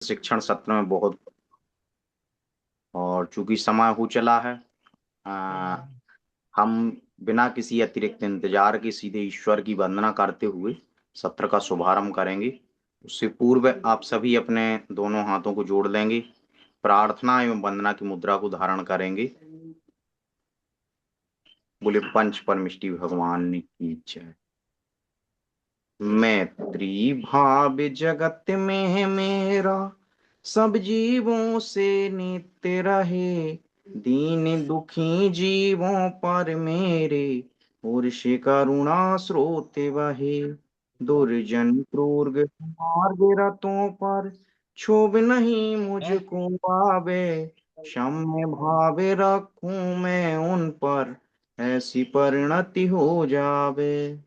शिक्षण सत्र में बहुत, और चूंकि समय हो चला है, हम बिना किसी अतिरिक्त इंतजार के सीधे ईश्वर की वंदना करते हुए सत्र का शुभारंभ करेंगे। उससे पूर्व आप सभी अपने दोनों हाथों को जोड़ लेंगे, प्रार्थना एवं वंदना की मुद्रा को धारण करेंगे। बोले पंच परमिष्टि भगवान की जय। मैत्री भाव जगत में है मेरा, सब जीवों से नित्य रहे। दीन दुखी जीवों पर मेरे पुरुष करुणा स्रोत बहे। दुर्जन क्रूर मार्ग रतों पर क्षोभ नहीं मुझको आवे। क्षम्य भावे रखूं मैं उन पर, ऐसी परिणति हो जावे।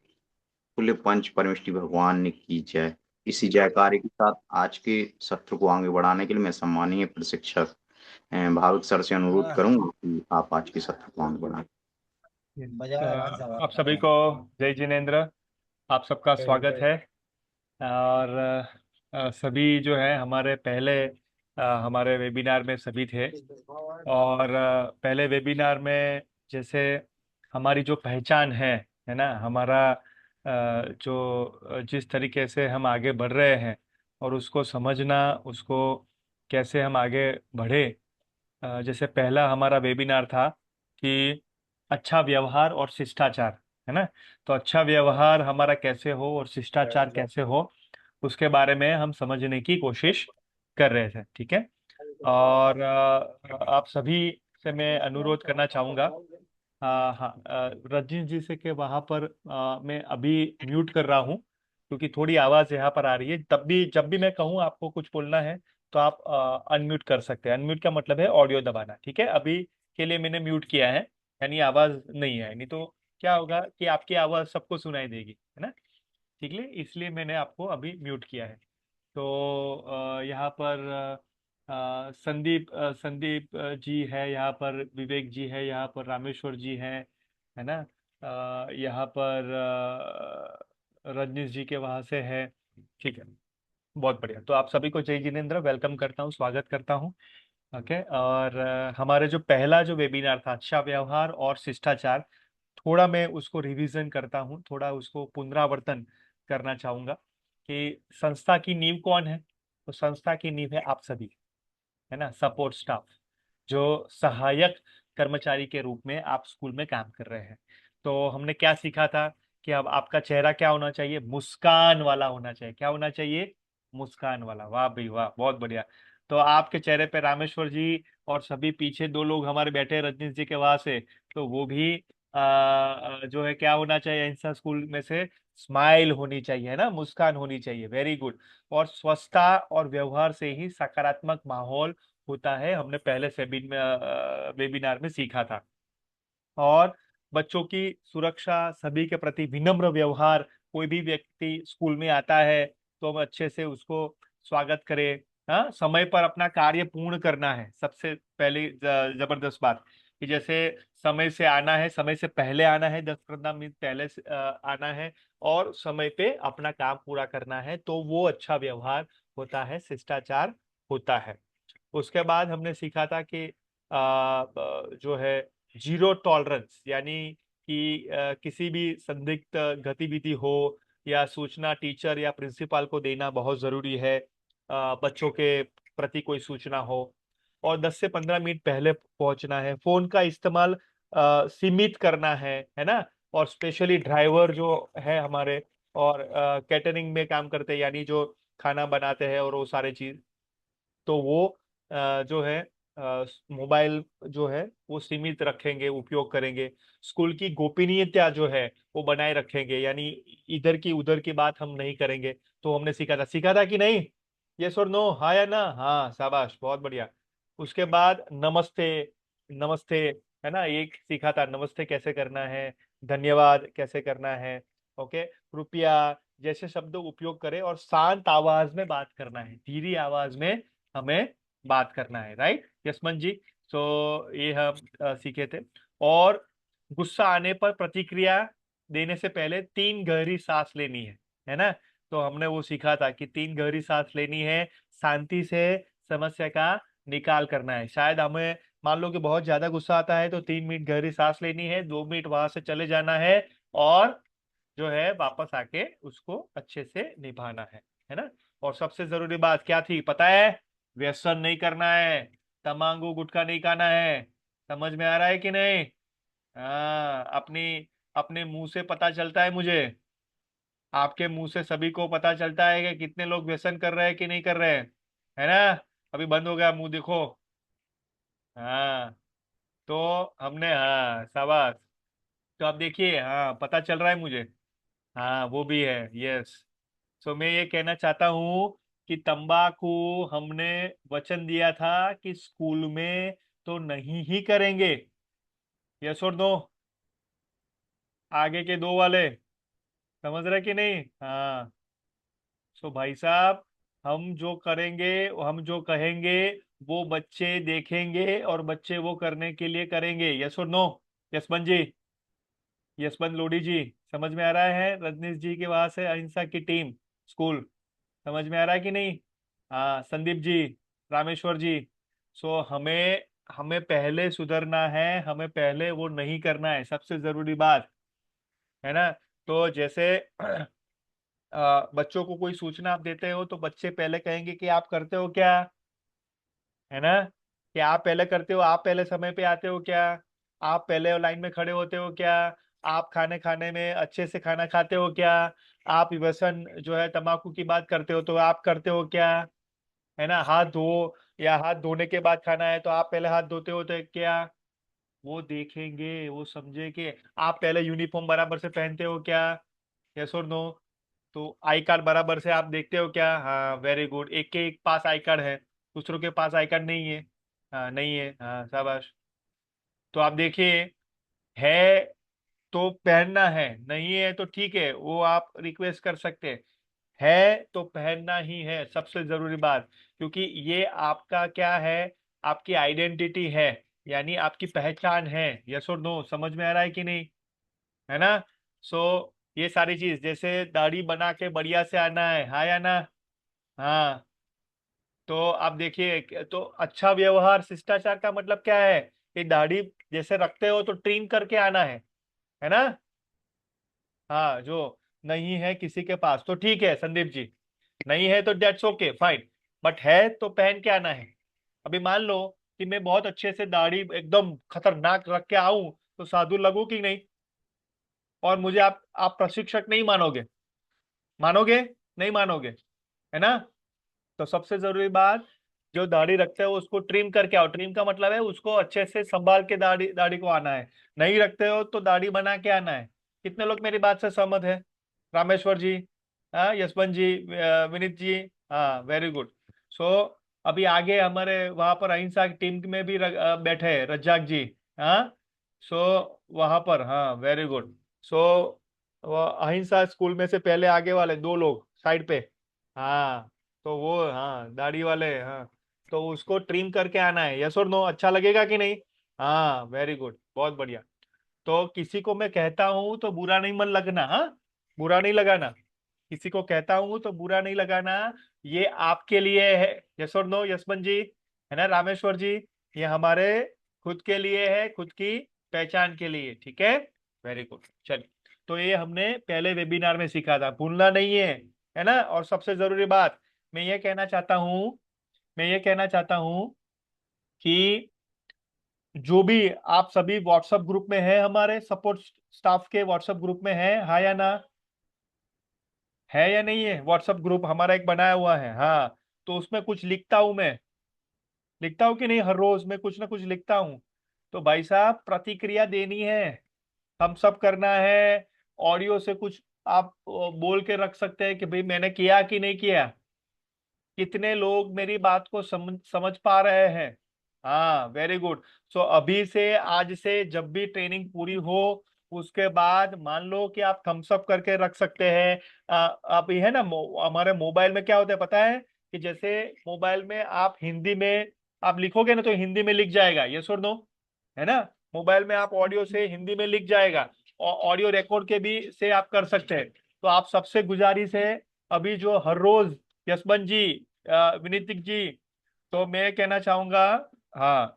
खुले पंच परमेष्टि भगवान की जय। इसी जयकारे के साथ आज के सत्र को आगे बढ़ाने के लिए मैं सम्मानीय प्रशिक्षक भाविक सर से अनुरोध हाँ, करूंगा कि आप आज के सत्र को आगे बढ़ाएं। आप सभी को जय जिनेन्द्र। आप सबका स्वागत है। और सभी जो है हमारे पहले हमारे वेबिनार में सभी थे। और पहले वेबिनार में जैसे हमारी जो पहचान है ना, हमारा जो जिस तरीके से हम आगे बढ़ रहे हैं और उसको समझना, उसको कैसे हम आगे बढ़े। जैसे पहला हमारा वेबिनार था कि अच्छा व्यवहार और शिष्टाचार, है ना। तो अच्छा व्यवहार हमारा कैसे हो और शिष्टाचार कैसे हो, उसके बारे में हम समझने की कोशिश कर रहे थे। ठीक है। और आप सभी से मैं अनुरोध करना चाहूँगा। हाँ, रजनीश जी से कि वहाँ पर मैं अभी म्यूट कर रहा हूँ, क्योंकि थोड़ी आवाज़ यहाँ पर आ रही है। तब भी जब भी मैं कहूँ आपको कुछ बोलना है तो आप अनम्यूट कर सकते हैं। अनम्यूट का मतलब है ऑडियो दबाना। ठीक है, अभी के लिए मैंने म्यूट किया है, यानी आवाज़ नहीं है। नहीं तो क्या होगा कि आपकी आवाज़ सबको सुनाई देगी, है ना। ठीक है, इसलिए मैंने आपको अभी म्यूट किया है। तो यहाँ पर संदीप जी है, यहाँ पर विवेक जी है, यहाँ पर रामेश्वर जी है ना। यहाँ पर रजनीश जी के वहाँ से है। ठीक है, बहुत बढ़िया। तो आप सभी को जय जिनेन्द्र, वेलकम करता हूँ, स्वागत करता हूँ। ओके। और हमारे जो पहला जो वेबिनार था अच्छा व्यवहार और शिष्टाचार, थोड़ा मैं उसको रिवीजन करता हूँ, थोड़ा उसको पुनरावर्तन करना चाहूंगा कि संस्था की नींव कौन है। तो संस्था की नींव है आप सभी, है ना, सपोर्ट स्टाफ, जो सहायक कर्मचारी के रूप में आप स्कूल में काम कर रहे हैं। तो हमने क्या सीखा था कि अब आपका चेहरा क्या होना चाहिए, मुस्कान वाला होना चाहिए। क्या होना चाहिए, मुस्कान वाला। वाह भाई वाह, बहुत बढ़िया। तो आपके चेहरे पे रामेश्वर जी और सभी पीछे दो लोग हमारे बैठे हैं रजनीश जी के वहां से, तो वो भी जो है क्या होना चाहिए इंस्टा स्कूल में से, स्माइल होनी चाहिए, है ना, मुस्कान होनी चाहिए। Very good. और स्वच्छता और व्यवहार से ही सकारात्मक माहौल होता है, हमने पहले वेबिनार में सीखा था। और बच्चों की सुरक्षा, सभी के प्रति विनम्र व्यवहार। कोई भी व्यक्ति स्कूल में आता है तो हम अच्छे से उसको स्वागत करें। हाँ, समय पर अपना कार्य पूर्ण करना है सबसे पहले। जबरदस्त बात कि जैसे समय से आना है, समय से पहले आना है, 10-15 मिनट पहले से आना है, और समय पे अपना काम पूरा करना है। तो वो अच्छा व्यवहार होता है, शिष्टाचार होता है। उसके बाद हमने सीखा था कि जो है जीरो टॉलरेंस, यानी कि किसी भी संदिग्ध गतिविधि हो या सूचना टीचर या प्रिंसिपल को देना बहुत जरूरी है। बच्चों के प्रति कोई सूचना हो, और 10 से 15 मिनट पहले पहुंचना है। फोन का इस्तेमाल सीमित करना है ना। और स्पेशली ड्राइवर जो है हमारे, और कैटरिंग में काम करते हैं, यानी जो खाना बनाते हैं और वो सारे चीज, तो वो जो है मोबाइल जो है वो सीमित रखेंगे, उपयोग करेंगे। स्कूल की गोपनीयता जो है वो बनाए रखेंगे, यानी इधर की उधर की बात हम नहीं करेंगे। तो हमने सीखा था कि नहीं, यस और नो, हाँ या ना, हाँ शाबाश, बहुत बढ़िया। उसके बाद नमस्ते, नमस्ते, है ना, एक सीखा था नमस्ते कैसे करना है, धन्यवाद कैसे करना है। ओके, कृपया जैसे शब्द उपयोग करें, और शांत आवाज में बात करना है, धीरी आवाज में हमें बात करना है। राइट यशमन जी। सो ये हम सीखे थे। और गुस्सा आने पर प्रतिक्रिया देने से पहले 3 गहरी सांस लेनी है ना। तो हमने वो सीखा था कि 3 गहरी सांस लेनी है, शांति से समस्या का निकाल करना है। शायद हमें मान लो कि बहुत ज्यादा गुस्सा आता है तो 3 मिनट गहरी सांस लेनी है, 2 मिनट वहां से चले जाना है, और जो है वापस आके उसको अच्छे से निभाना है ना। और सबसे जरूरी बात क्या थी पता है? व्यसन नहीं करना है, तमाकू गुटखा नहीं खाना है। समझ में आ रहा है कि नहीं? हाँ, अपनी अपने मुंह से पता चलता है मुझे, आपके मुंह से सभी को पता चलता है कि कितने लोग व्यसन कर रहे हैं कि नहीं कर रहे हैं, है ना। अभी बंद हो गया मुंह, देखो। हाँ, तो हमने, हाँ शाबाश। तो अब देखिए, हाँ पता चल रहा है मुझे। हाँ वो भी है, यस। सो मैं ये कहना चाहता हूँ कि तंबाकू हमने वचन दिया था कि स्कूल में तो नहीं ही करेंगे। यस और नो? आगे के दो वाले समझ रहे कि नहीं? हाँ। सो भाई साहब, हम जो करेंगे, हम जो कहेंगे, वो बच्चे देखेंगे और बच्चे वो करने के लिए करेंगे। यस और नो? यशवंत जी, यशवंत लोडी जी, समझ में आ रहा है? रजनीश जी के वहां से अहिंसा की टीम, स्कूल, समझ में आ रहा है कि नहीं? हाँ संदीप जी, रामेश्वर जी। सो हमें हमें पहले सुधरना है, हमें पहले वो नहीं करना है, सबसे जरूरी बात, है ना। तो जैसे बच्चों को कोई सूचना आप देते हो तो बच्चे पहले कहेंगे कि आप करते हो क्या, है ना। कि आप पहले करते हो, आप पहले समय पे आते हो क्या, आप पहले लाइन में खड़े होते हो क्या, आप खाने खाने में अच्छे से खाना खाते हो क्या, आप व्यसन जो है तंबाकू की बात करते हो तो आप करते हो क्या, है ना। हाथ धो, या हाथ धोने के बाद खाना है तो आप पहले हाथ धोते हो तो क्या। वो देखेंगे, वो समझे कि आप पहले यूनिफॉर्म बराबर से पहनते हो क्या। यस और नो? तो आई कार्ड बराबर से आप देखते हो क्या? हाँ वेरी गुड, एक के एक पास आई कार्ड है, दूसरों के पास आई कार्ड नहीं है। हाँ नहीं है, हाँ शाबाश। तो आप देखिए, है तो पहनना है, नहीं है तो ठीक है, वो आप रिक्वेस्ट कर सकते हैं। है तो पहनना ही है, सबसे जरूरी बात, क्योंकि ये आपका क्या है, आपकी आइडेंटिटी है, यानी आपकी पहचान है। यस और नो? समझ में आ रहा है कि नहीं? है ना। सो ये सारी चीज, जैसे दाढ़ी बना के बढ़िया से आना है, हाँ या ना? हाँ। तो आप देखिए, तो अच्छा व्यवहार शिष्टाचार का मतलब क्या है? कि दाढ़ी जैसे रखते हो तो ट्रिम करके आना है ना। हाँ, जो नहीं है किसी के पास तो ठीक है संदीप जी, नहीं है तो डेट्स ओके फाइन, बट है तो पहन के आना है। अभी मान लो कि मैं बहुत अच्छे से दाढ़ी एकदम खतरनाक रख के आऊं तो साधु लगू कि नहीं? और मुझे आप प्रशिक्षक नहीं मानोगे, मानोगे? नहीं मानोगे, है ना। तो सबसे जरूरी बात, जो दाढ़ी रखते हो उसको ट्रिम करके आओ। ट्रिम का मतलब है उसको अच्छे से संभाल के दाढ़ी दाढ़ी को आना है। नहीं रखते हो तो दाढ़ी बना के आना है। कितने लोग मेरी बात से सहमत है? रामेश्वर जी, हाँ यशवंत जी, विनीत जी, हाँ वेरी गुड। सो अभी आगे हमारे वहां पर अहिंसा की टीम में भी बैठे हैं रज्जाक जी। हाँ। सो वहां पर, हाँ वेरी गुड। सो वो अहिंसा स्कूल में से पहले आगे वाले 2 लोग साइड पे, हाँ। तो वो, हाँ दाढ़ी वाले, हाँ। तो उसको ट्रिम करके आना है। यस और नो? अच्छा लगेगा कि नहीं? हाँ वेरी गुड, बहुत बढ़िया। तो किसी को मैं कहता हूं तो बुरा नहीं मन लगना, हाँ, बुरा नहीं लगाना। किसी को कहता हूं तो बुरा नहीं लगाना, ये आपके लिए है। यस और नो यशवंत जी, है ना, रामेश्वर जी? ये हमारे खुद के लिए है, खुद की पहचान के लिए, ठीक है। वेरी गुड, चलिए। तो ये हमने पहले वेबिनार में सीखा था, भूलना नहीं है ना। और सबसे जरूरी बात, मैं ये कहना चाहता हूं, मैं ये कहना चाहता हूं कि जो भी आप सभी व्हाट्सएप ग्रुप में है, हमारे सपोर्ट स्टाफ के व्हाट्सएप ग्रुप में है, हाँ या ना? है या नहीं है? व्हाट्सएप ग्रुप हमारा एक बनाया हुआ है, हाँ। तो उसमें कुछ लिखता हूं मैं, लिखता हूं कि नहीं? हर रोज मैं कुछ ना कुछ लिखता हूं। तो भाई साहब प्रतिक्रिया देनी है, हम सब करना है। ऑडियो से कुछ आप बोल के रख सकते हैं कि भाई मैंने किया कि नहीं किया, कितने लोग मेरी बात को समझ पा रहे हैं। हाँ वेरी गुड। सो अभी से, आज से जब भी ट्रेनिंग पूरी हो उसके बाद मान लो कि आप थम्स अप करके रख सकते हैं। आप ये है ना, हमारे मोबाइल में क्या होता है पता है? कि जैसे मोबाइल में आप हिंदी में आप लिखोगे ना तो हिंदी में लिख जाएगा, यस और नो, है ना। मोबाइल में आप ऑडियो से हिंदी में लिख जाएगा, और ऑडियो रिकॉर्ड के भी से आप कर सकते हैं। तो आप सबसे गुजारिश है अभी जो हर रोज यशवंत जी, विनीतिक जी, तो मैं कहना चाहूंगा, हाँ,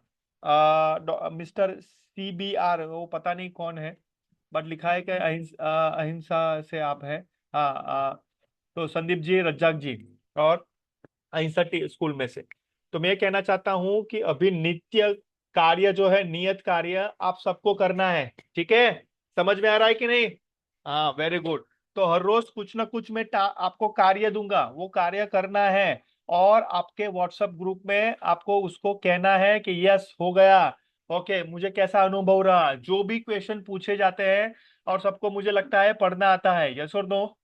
मिस्टर CBR, वो पता नहीं कौन है, बट लिखा है कि अहिंसा से आप है। हाँ, तो संदीप जी, रज्जाक जी, और अहिंसा स्कूल में से। तो मैं कहना चाहता हूं कि अभी नित्य कार्य जो है, नियत कार्य आप सबको करना है, ठीक है? समझ में आ रहा है कि नहीं? हाँ, वेरी गुड। तो हर रोज कुछ ना कुछ मैं आपको कार्य दूंगा, वो कार्य करना है, और आपके व्हाट्सएप ग्रुप में आपको उसको कहना है कि यस हो गया, ओके, मुझे कैसा अनुभव रहा, जो भी क्वेश्चन पूछे जाते हैं। और सबको मुझे लगता है पढ़ना आता है, यस और नो?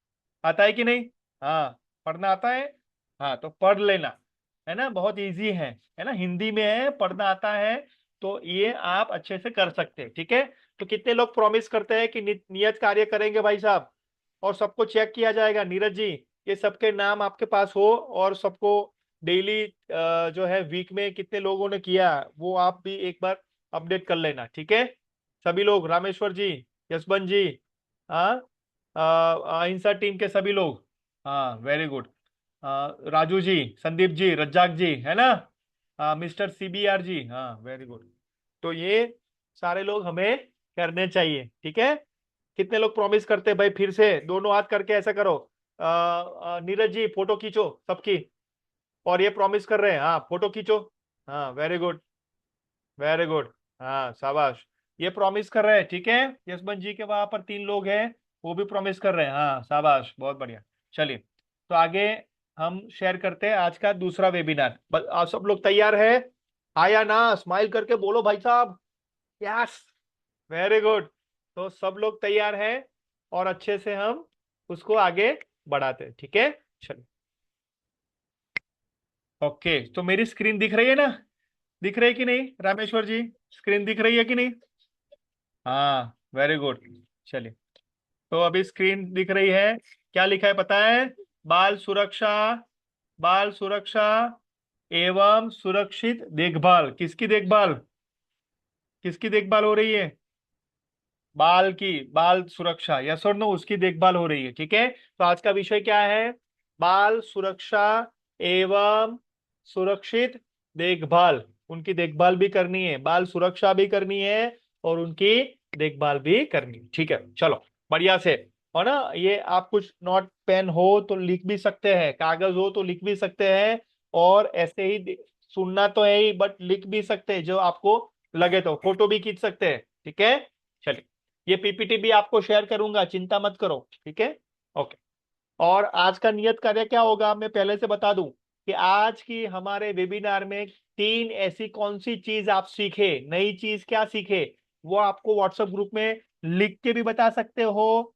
आता है कि नहीं? हाँ, पढ़ना आता है। हाँ, तो पढ़ लेना, है ना, बहुत इजी है ना, हिंदी में है, पढ़ना आता है, तो ये आप अच्छे से कर सकते हैं, ठीक है? तो कितने लोग प्रॉमिस करते हैं कि नियत कार्य करेंगे भाई साहब? और सबको चेक किया जाएगा, नीरज जी, ये सबके नाम आपके पास हो, और सबको डेली जो है वीक में कितने लोगों ने किया वो आप भी एक बार अपडेट कर लेना, ठीक है? सभी लोग, रामेश्वर जी, यशवंत जी, हाँ, अहिंसा टीम के सभी लोग, हाँ, वेरी गुड। राजू जी, संदीप जी, रज्जाक जी, है ना, मिस्टर CBR जी, हाँ, वेरी गुड। तो ये सारे लोग हमें करने चाहिए, ठीक है? कितने लोग प्रॉमिस करते हैं भाई? फिर से दोनों हाथ करके ऐसा करो। नीरज जी, फोटो खींचो सबकी, और ये प्रॉमिस कर रहे हैं, हाँ, फोटो खींचो। हाँ, वेरी गुड, वेरी गुड। हाँ, शाबाश। ये प्रॉमिस कर रहे हैं, ठीक है? यशवंत जी के वहां पर 3 लोग हैं, वो भी प्रॉमिस कर रहे हैं, हाँ, शाबाश, बहुत बढ़िया। चलिए, तो आगे हम शेयर करते हैं आज का दूसरा वेबिनार। आप सब लोग तैयार है? हाँ या ना, स्माइल करके बोलो भाई साहब। Yes, very good. तो सब लोग तैयार हैं, और अच्छे से हम उसको आगे बढ़ाते हैं, ठीक है? चलिए, ओके, तो मेरी स्क्रीन दिख रही है ना? दिख रही है कि नहीं, रामेश्वर जी? स्क्रीन दिख रही है कि नहीं? हाँ, वेरी गुड। चलिए, तो अभी स्क्रीन दिख रही है। क्या लिखा है पता है? बाल सुरक्षा, बाल सुरक्षा एवं सुरक्षित देखभाल। किसकी देखभाल? किसकी देखभाल हो रही है? बाल की, बाल सुरक्षा, यस और नो, उसकी देखभाल हो रही है, ठीक है? तो आज का विषय क्या है? बाल सुरक्षा एवं सुरक्षित देखभाल। उनकी देखभाल भी करनी है, बाल सुरक्षा भी करनी है, और उनकी देखभाल भी करनी है, ठीक है? चलो, बढ़िया से, और ना, ये आप कुछ नोट पेन हो तो लिख भी सकते हैं, कागज हो तो लिख भी सकते हैं, और ऐसे ही सुनना तो है ही, बट लिख भी सकते हैं, जो आपको लगे, तो फोटो भी खींच सकते हैं, ठीक है? चलिए, ये PPT भी आपको शेयर करूंगा, चिंता मत करो, ठीक है? ओके। और आज का नियत कार्य क्या होगा, मैं पहले से बता दूं कि आज की हमारे वेबिनार में 3 ऐसी कौन सी चीज आप सीखे, नई चीज क्या सीखे, वो आपको व्हाट्सएप ग्रुप में लिख के भी बता सकते हो,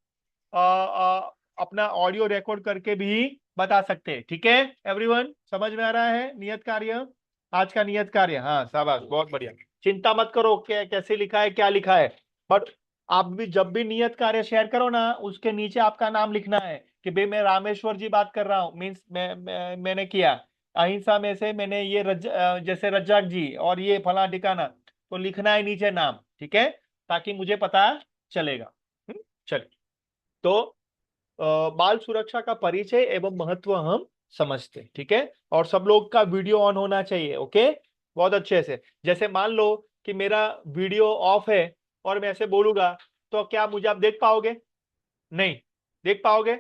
अपना ऑडियो रिकॉर्ड करके भी बता सकते हैं, ठीक है? एवरीवन, समझ में आ रहा है नियत कार्य? आज का नियत कार्य, हाँ, शाबाश, बहुत बढ़िया। चिंता मत करो कैसे लिखा है, क्या लिखा है, बट आप भी जब भी नियत कार्य शेयर करो ना, उसके नीचे आपका नाम लिखना है कि भाई मैं रामेश्वर जी बात कर रहा हूँ, मीन्स मैंने किया अहिंसा में से, मैंने ये जैसे रज्जाक जी, और ये फला ठिकाना, तो लिखना है नीचे नाम, ठीक है? ताकि मुझे पता चलेगा। चलिए, तो बाल सुरक्षा का परिचय एवं महत्व हम समझते हैं, ठीक है? और सब लोग का वीडियो ऑन होना चाहिए, ओके? बहुत अच्छे से। जैसे मान लो कि मेरा वीडियो ऑफ है, और मैं ऐसे बोलूंगा, तो क्या मुझे आप देख पाओगे? नहीं देख पाओगे।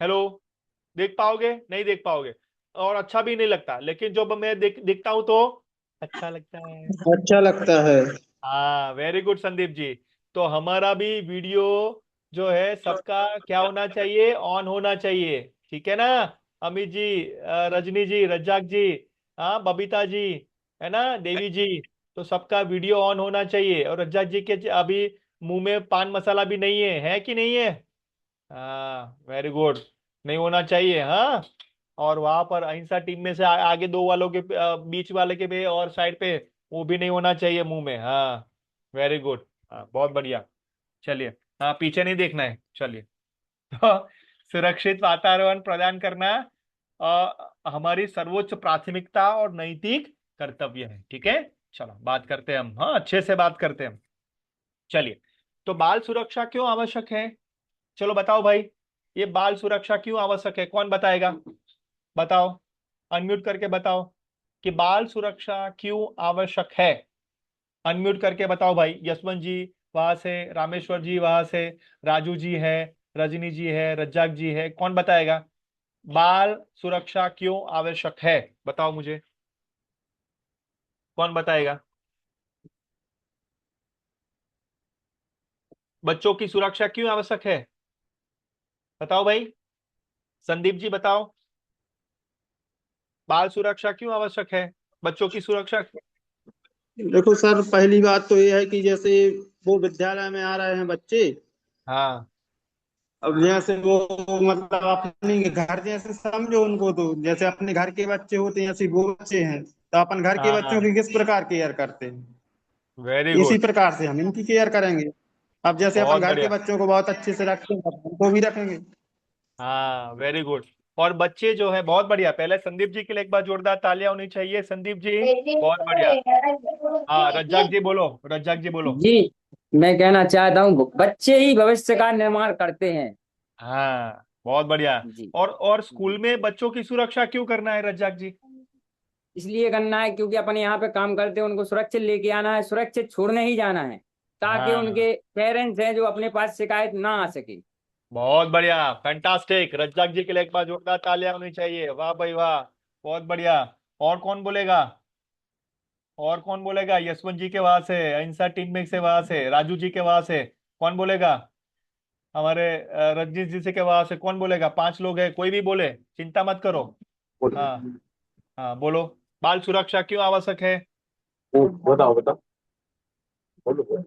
हेलो, देख पाओगे? नहीं देख पाओगे, और अच्छा भी नहीं लगता, लेकिन जब मैं दिखता हूं तो अच्छा लगता है। अच्छा लगता है। हाँ, वेरी गुड संदीप जी। तो हमारा भी वीडियो जो है सबका क्या होना चाहिए? ऑन होना चाहिए, ठीक है ना? अमित जी, रजनी जी, रज्जाक जी, हाँ, बबीता जी, है ना, देवी जी, तो सबका वीडियो ऑन होना चाहिए। और रज्जाक जी के अभी मुंह में पान मसाला भी नहीं है कि नहीं है? हाँ, वेरी गुड, नहीं होना चाहिए, हाँ। और वहां पर अहिंसा टीम में से आगे 2 वालों के बीच वाले के भी, और साइड पे, वो भी नहीं होना चाहिए मुंह में, हाँ, वेरी गुड, हाँ, बहुत बढ़िया। चलिए, हाँ, पीछे नहीं देखना है, चलिए। तो सुरक्षित वातावरण प्रदान करना हमारी सर्वोच्च प्राथमिकता और नैतिक कर्तव्य है, ठीक है? चलो, बात करते हैं हम, हाँ, अच्छे से बात करते हैं हम। चलिए, तो बाल सुरक्षा क्यों आवश्यक है? चलो बताओ भाई, ये बाल सुरक्षा क्यों आवश्यक है, कौन बताएगा? बताओ, अनम्यूट करके बताओ कि बाल सुरक्षा क्यों आवश्यक है। अनम्यूट करके बताओ भाई। यशवंत जी वहां से, रामेश्वर जी वहां से, राजू जी है, रजनी जी है, रज्जाक जी है, कौन बताएगा बाल सुरक्षा क्यों आवश्यक है? बताओ मुझे, कौन बताएगा? बच्चों की सुरक्षा क्यों आवश्यक है? बताओ भाई। संदीप जी बताओ, बाल सुरक्षा क्यों आवश्यक है, बच्चों की सुरक्षा। देखो सर, पहली बात तो ये है कि जैसे वो विद्यालय में आ रहे हैं बच्चे। हाँ अब जैसे वो मतलब अपने घर जैसे समझो उनको, तो जैसे अपने घर के बच्चे होते हैं ऐसे वो बच्चे हैं, तो अपन घर के बच्चों हाँ, की किस प्रकार केयर करते हैं, वेरी इसी गुड, प्रकार से हम इनकी केयर करेंगे। अब जैसे अपन बहुत घर के बढ़िया। बच्चों को बहुत अच्छे से रखते हैं, अपन उनको भी रखेंगे। हाँ वेरी गुड। और बच्चे जो है, बहुत बढ़िया, पहले संदीप जी के लिए एक बार जोरदार तालियां होनी चाहिए, संदीप जी, बहुत बढ़िया। हाँ रज्जाक जी बोलो, रज्जाक जी बोलो। जी, मैं कहना चाहता हूँ बच्चे ही भविष्य का निर्माण करते हैं। हाँ बहुत बढ़िया। जी और जी, स्कूल में बच्चों की सुरक्षा क्यों करना है रज्जाक जी? इसलिए करना है क्योंकि अपन यहाँ पे काम करते हैं, उनको सुरक्षित लेके आना है, सुरक्षित छोड़ने ही जाना है, ताकि हाँ उनके पेरेंट्स हैं जो अपने पास शिकायत ना आ सके। बहुत बढ़िया, फैंटास्टिक, रज्जाक जी के लिए एक बार जोरदार तालियां होनी चाहिए, वाह भाई वाह, बहुत बढ़िया। और कौन बोलेगा? और कौन बोलेगा? यशवंत जी के वहां से, अहिंसा टीम में से वहां से, राजू जी के वहां से, कौन बोलेगा? हमारे रजनीश जी से के वहां से कौन बोलेगा? 5 लोग हैं, कोई भी बोले, चिंता मत करो। हाँ हाँ बोलो, बाल सुरक्षा क्यों आवश्यक है? बताओ बताओ। बोलो।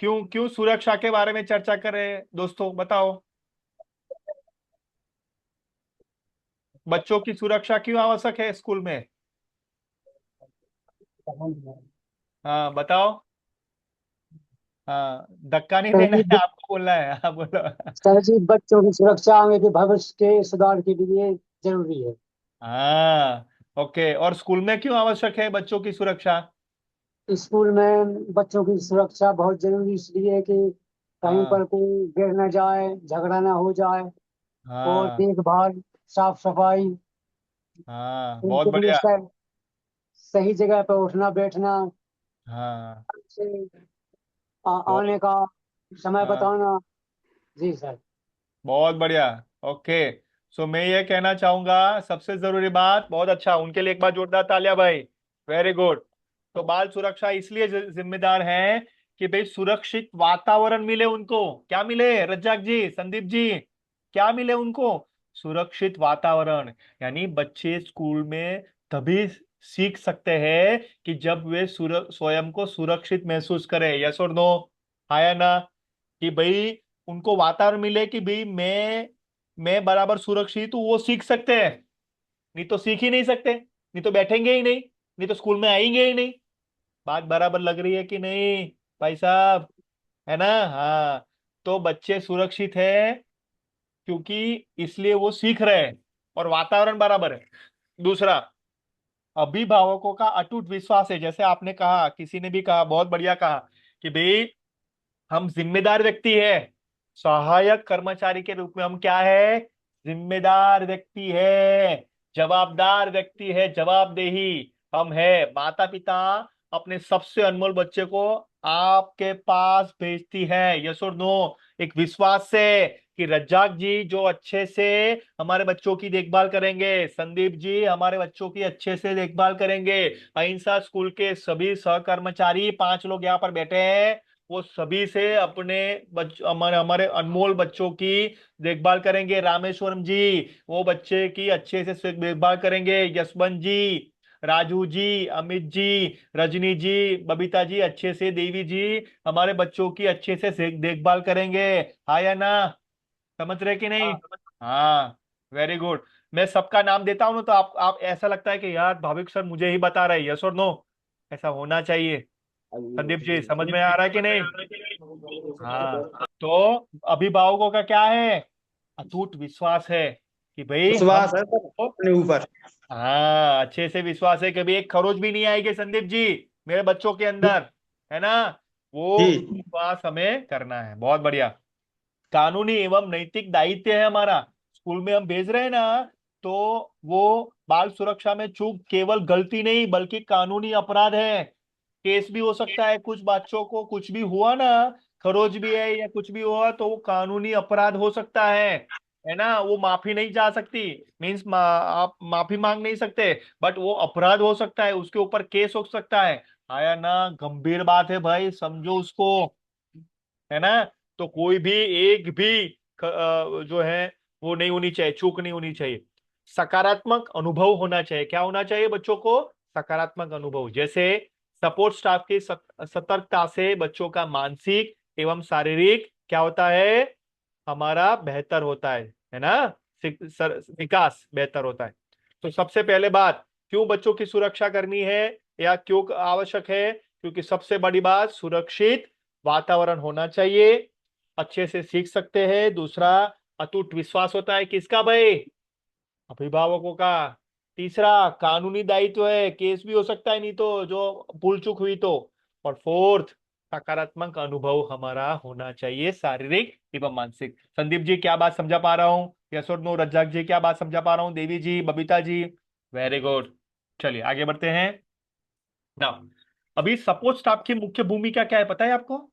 क्यों क्यों सुरक्षा के बारे में चर्चा करें दोस्तों, बताओ। बच्चों की सुरक्षा क्यों आवश्यक है स्कूल में? हाँ बताओ। हाँ, धक्का नहीं देना सभी है, आपको बोलना है, हाँ बोलो। सभी बच्चों की सुरक्षा उनके भविष्य के सुधार के लिए जरूरी है। हाँ ओके, और स्कूल में क्यों आवश्यक है बच्चों की सुरक्षा? स्कूल में बच्चों की सुरक्षा बहुत जरूरी इसलिए कि कहीं हाँ पर कोई गिर न जाए, झगड़ा ना हो जाए, और हाँ देखभाल, साफ सफाई, हाँ बहुत उनके लिए बढ़िया। सही जगह पर उठना बैठना, हाँ से बहुत, आने का समय हाँ बताना। जी सर। बहुत बढ़िया। ओके, सो मैं ये कहना चाहूंगा, सबसे जरूरी बात, बहुत अच्छा, उनके लिए एक बार जोरदार तालियां भाई, वेरी गुड। तो बाल सुरक्षा इसलिए जिम्मेदार है कि भाई सुरक्षित वातावरण मिले उनको, क्या मिले रज्जाक जी, संदीप जी, क्या मिले उनको? सुरक्षित वातावरण। यानी बच्चे स्कूल में तभी सीख सकते हैं कि जब वे स्वयं को सुरक्षित महसूस करें, यस और नो, आया ना? कि भाई उनको वातावरण मिले कि भाई मैं बराबर सुरक्षित हूं, वो सीख सकते हैं। नहीं तो सीख ही नहीं सकते, नहीं तो बैठेंगे ही नहीं, नहीं तो स्कूल में आएंगे ही नहीं। बात बराबर लग रही है कि नहीं भाई साहब? है ना? हाँ, तो बच्चे सुरक्षित है क्योंकि इसलिए वो सीख रहे हैं, और वातावरण बराबर है। दूसरा, अभिभावकों का अटूट विश्वास है, जैसे आपने कहा, किसी ने भी कहा, बहुत बढ़िया कहा कि भाई हम जिम्मेदार व्यक्ति है, सहायक कर्मचारी के रूप में हम क्या है? जिम्मेदार व्यक्ति है, जवाबदार व्यक्ति है, जवाबदेही हम है। माता पिता अपने सबसे अनमोल बच्चे को आपके पास भेजती है, यस और नो, एक विश्वास से कि रज्जाक जी जो अच्छे से हमारे बच्चों की देखभाल करेंगे, संदीप जी हमारे बच्चों की अच्छे से देखभाल करेंगे, अहिंसा स्कूल के सभी सहकर्मचारी, 5 लोग यहाँ पर बैठे हैं, वो सभी से अपने हमारे हमारे अनमोल बच्चों की देखभाल करेंगे। रामेश्वरम जी वो बच्चे की अच्छे से देखभाल करेंगे, यशवंत जी, राजू जी, अमित जी, रजनी जी, बबीता जी अच्छे से, देवी जी हमारे बच्चों की अच्छे से देखभाल करेंगे। हाँ या ना? समझ रहे कि नहीं? हाँ वेरी गुड। मैं सबका नाम देता हूं ना, तो आप ऐसा लगता है कि यार भाविक सर मुझे ही बता रहे हैं, यस और नो, ऐसा होना चाहिए। संदीप जी समझ में आ रहा है कि नहीं? हाँ, तो अभिभावकों का क्या है? अटूट विश्वास है कि भाई हम, विश्वास है सर अपने ऊपर। हाँ अच्छे से विश्वास है कि भाई एक खरोच भी नहीं आएगी संदीप जी मेरे बच्चों के अंदर, है ना? वो जी। विश्वास हमें करना है, बहुत बढ़िया। कानूनी एवं नैतिक दायित्व है हमारा। स्कूल में हम भेज रहे हैं ना, तो वो बाल सुरक्षा में चूक केवल गलती नहीं बल्कि कानूनी अपराध है। केस भी हो सकता है, कुछ बच्चों को कुछ भी हुआ ना, खरोच भी है या कुछ भी हुआ तो वो कानूनी अपराध हो सकता है ना। वो माफी नहीं जा सकती, मीन्स आप माफी मांग नहीं सकते, बट वो अपराध हो सकता है, उसके ऊपर केस हो सकता है। आया ना, गंभीर बात है भाई, समझो उसको, है ना। तो कोई भी एक भी जो है वो नहीं होनी चाहिए, चूक नहीं होनी चाहिए। सकारात्मक अनुभव होना चाहिए। क्या होना चाहिए बच्चों को? सकारात्मक अनुभव। जैसे सपोर्ट स्टाफ की सतर्कता से बच्चों का मानसिक एवं शारीरिक क्या होता है, हमारा बेहतर होता है ना, विकास बेहतर होता है। तो सबसे पहले बात, क्यों बच्चों की सुरक्षा करनी है या क्यों आवश्यक है? क्योंकि सबसे बड़ी बात, सुरक्षित वातावरण होना चाहिए, अच्छे से सीख सकते हैं। दूसरा, अटूट विश्वास होता है किसका भाई? अभिभावकों का। तीसरा, कानूनी दायित्व है, केस भी हो सकता है नहीं तो, जो भूल चूक हुई तो। और फोर्थ, सकारात्मक अनुभव हमारा होना चाहिए, शारीरिक एवं मानसिक। संदीप जी क्या बात समझा पा रहा हूँ? यस और नो? रज्जाक जी क्या बात समझा पा रहा हूँ? देवी जी, बबीता जी, वेरी गुड। चलिए आगे बढ़ते हैं ना। अभी सपोर्ट स्टाफ की मुख्य भूमिका क्या है पता है आपको?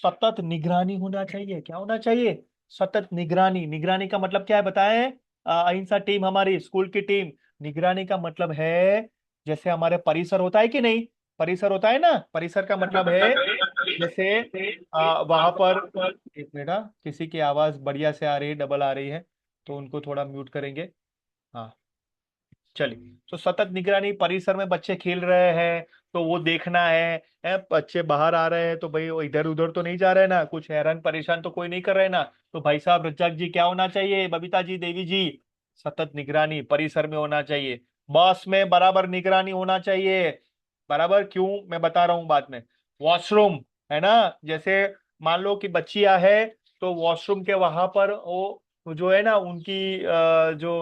सतत निगरानी होना चाहिए। क्या होना चाहिए? सतत निगरानी। निगरानी का मतलब क्या है बताएं? अहिंसा टीम, हमारी स्कूल की टीम। निगरानी का मतलब है, जैसे हमारे परिसर होता है कि नहीं, परिसर होता है ना, परिसर का मतलब है जैसे वहां पर, एक मिनट, किसी की आवाज बढ़िया से आ रही है, डबल आ रही है, तो उनको थोड़ा म्यूट करेंगे। हाँ, चलिए। तो सतत निगरानी, परिसर में बच्चे खेल रहे हैं तो वो देखना है, बच्चे बाहर आ रहे हैं तो भाई वो इधर उधर तो नहीं जा रहे ना, कुछ हैरान परेशान तो कोई नहीं कर रहे ना। तो भाई साहब रज्जाक जी क्या होना चाहिए, बबीता जी, देवी जी? सतत निगरानी परिसर में होना चाहिए। बस में बराबर निगरानी होना चाहिए। बराबर क्यों, मैं बता रहा हूँ बाद में। वॉशरूम, है ना, जैसे मान लो कि बच्चियां है, तो वॉशरूम के वहां पर वो जो है ना उनकी जो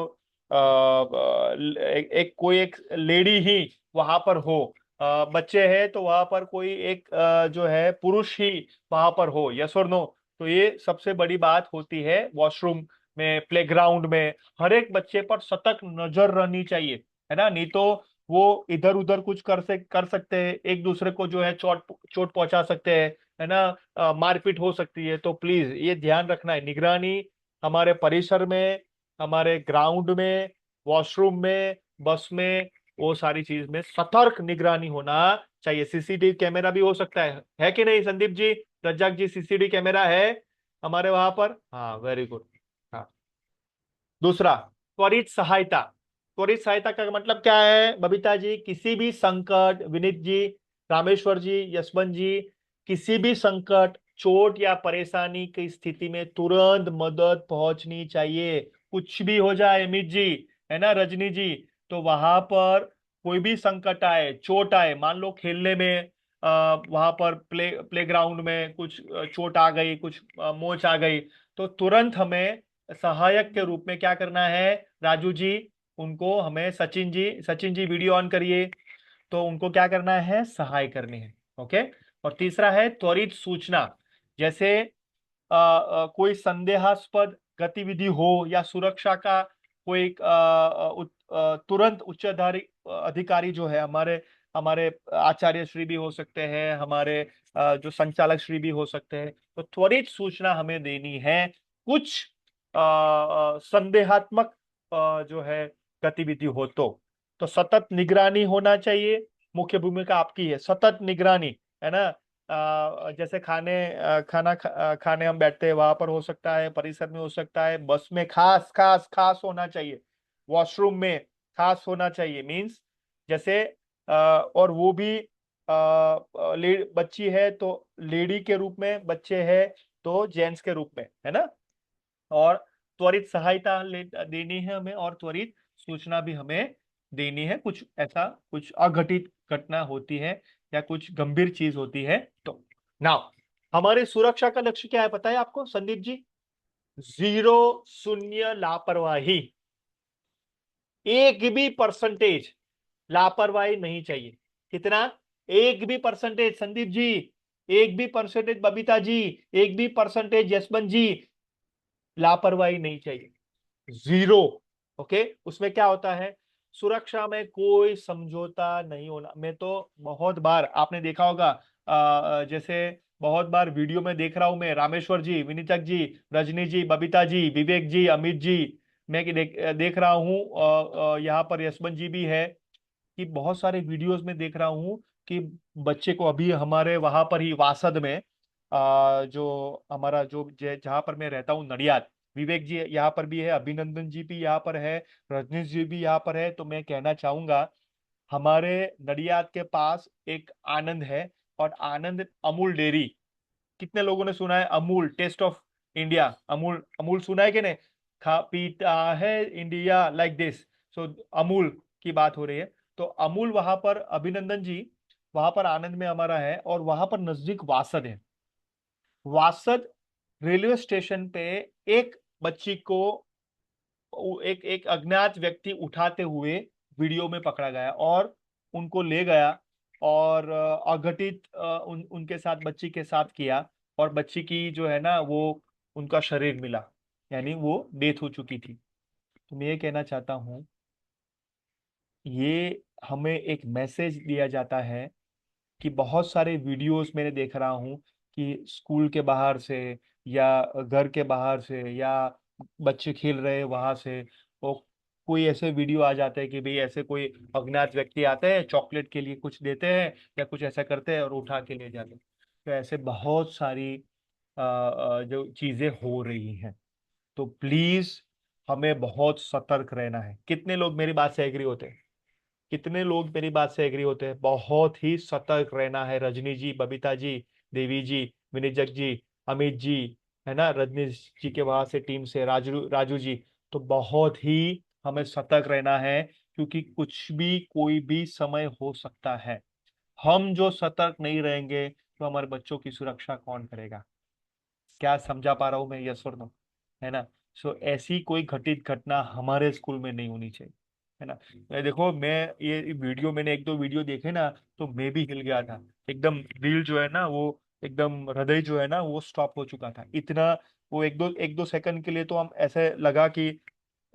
एक कोई एक लेडी ही वहां पर हो, बच्चे हैं तो वहां पर कोई एक जो है पुरुष ही वहां पर हो। यस और नो? तो ये सबसे बड़ी बात होती है वॉशरूम में, प्लेग्राउंड में। हर एक बच्चे पर सतत नजर रहनी चाहिए, है ना, नहीं तो वो इधर उधर कुछ कर सकते हैं, एक दूसरे को जो है चोट चोट पहुंचा सकते हैं, है ना, मारपीट हो सकती है। तो प्लीज ये ध्यान रखना है, निगरानी हमारे परिसर में, हमारे ग्राउंड में, वॉशरूम में, बस में, वो सारी चीज में सतर्क निगरानी होना चाहिए। सीसीटीवी कैमरा भी हो सकता है कि नहीं संदीप जी, रज्जाक जी? सीसीटीवी कैमरा है हमारे वहां पर, हाँ, वेरी गुड। हाँ, दूसरा, त्वरित सहायता। त्वरित सहायता का मतलब क्या है बबीता जी? किसी भी संकट, विनीत जी, रामेश्वर जी, यशवंत जी, किसी भी संकट, चोट या परेशानी की स्थिति में तुरंत मदद पहुंचनी चाहिए। कुछ भी हो जाए अमित जी, है ना, रजनी जी, तो वहां पर कोई भी संकट आए, चोट आए, मान लो खेलने में वहां पर प्लेग्राउंड में कुछ चोट आ गई, कुछ मोच आ गई, तो तुरंत हमें सहायक के रूप में क्या करना है राजू जी? उनको हमें, सचिन जी वीडियो ऑन करिए, तो उनको क्या करना है, सहाय करनी है। ओके। और तीसरा है त्वरित सूचना। जैसे कोई संदेहास्पद गतिविधि हो या सुरक्षा का कोई तुरंत उच्च अधिकारी जो है, हमारे हमारे आचार्य श्री भी हो सकते हैं, हमारे जो संचालक श्री भी हो सकते हैं, तो त्वरित सूचना हमें देनी है कुछ संदेहात्मक जो है गतिविधि हो तो सतत निगरानी होना चाहिए। मुख्य भूमिका आपकी है, सतत निगरानी, है ना। जैसे खाने हम बैठते हैं वहां पर हो सकता है, परिसर में हो सकता है, बस में खास खास खास होना चाहिए, वॉशरूम में खास होना चाहिए, मीन्स जैसे और वो भी बच्ची है तो लेडी के रूप में, बच्चे है तो जेंट्स के रूप में, है ना। और त्वरित सहायता देनी है हमें, और त्वरित सूचना भी हमें देनी है, कुछ ऐसा कुछ अघटित घटना होती है या कुछ गंभीर चीज होती है तो। नाउ, हमारे सुरक्षा का लक्ष्य क्या है पता है आपको संदीप जी? जीरो, शून्य लापरवाही। एक भी परसेंटेज लापरवाही नहीं चाहिए। कितना? एक भी परसेंटेज संदीप जी, एक भी परसेंटेज बबीता जी, एक भी परसेंटेज यशवंत जी लापरवाही नहीं चाहिए, जीरो। ओके, उसमें क्या होता है, सुरक्षा में कोई समझौता नहीं होना। मैं तो बहुत बार आपने देखा होगा, जैसे बहुत बार वीडियो में देख रहा हूं मैं, रामेश्वर जी, विनीतक जी, रजनी जी, बबीता जी, विवेक जी, अमित जी, मैं देख रहा हूँ, यहाँ पर यशवंत जी भी है, कि बहुत सारे वीडियोस में देख रहा हूँ कि बच्चे को अभी हमारे वहां पर ही वासद में, जो हमारा जो जहाँ पर मैं रहता हूँ नडियाद, विवेक जी यहाँ पर भी है, अभिनंदन जी भी यहाँ पर है, रजनीश जी भी यहाँ पर है। तो मैं कहना चाहूंगा, हमारे नडियाद के पास एक आनंद है, और आनंद अमूल डेयरी, कितने लोगों ने सुना है Amul taste of India? Amul, Amul सुना है कि नहीं? खा पीता है India like this. So Amul की बात हो रही है। तो अमूल वहां पर, अभिनंदन जी वहां पर आनंद में हमारा है, और वहां पर नजदीक वासद है। वासद रेलवे स्टेशन पे एक बच्ची को एक एक अज्ञात व्यक्ति उठाते हुए वीडियो में पकड़ा गया, और उनको ले गया, और अघटित उनके साथ, बच्ची के साथ किया, और बच्ची की जो है ना वो, उनका शरीर मिला, यानी वो डेथ हो चुकी थी। तो मैं ये कहना चाहता हूँ, ये हमें एक मैसेज दिया जाता है कि बहुत सारे वीडियोस मैंने देख रहा हूँ कि स्कूल के बाहर से, या घर के बाहर से, या बच्चे खेल रहे वहां से, वो कोई ऐसे वीडियो आ जाते हैं कि भाई ऐसे कोई अज्ञात व्यक्ति आते हैं, चॉकलेट के लिए कुछ देते हैं या कुछ ऐसा करते हैं और उठा के ले जाते हैं। तो ऐसे बहुत सारी जो चीजें हो रही हैं। तो प्लीज हमें बहुत सतर्क रहना है। कितने लोग मेरी बात से एग्री होते हैं? कितने लोग मेरी बात से एग्री होते हैं? बहुत ही सतर्क रहना है, रजनी जी, बबीता जी, देवी जी, विनिजक जी, अमित जी, है ना, रजनीश जी के वहां से टीम से, राजू राजू जी। तो बहुत ही हमें सतर्क रहना है, क्योंकि कुछ भी कोई भी समय हो सकता है। हम जो सतर्क नहीं रहेंगे तो हमारे बच्चों की सुरक्षा कौन करेगा? क्या समझा पा रहा हूं मैं? यस और नो, है ना? सो ऐसी कोई घटित घटना हमारे स्कूल में नहीं होनी चाहिए, है ना? देखो, मैं ये वीडियो, मैंने एक दो वीडियो देखे ना, तो मैं भी हिल गया था एकदम। दिल जो है ना वो एकदम, हृदय जो है ना वो स्टॉप हो चुका था इतना। वो एक दो सेकंड के लिए तो हम ऐसे लगा कि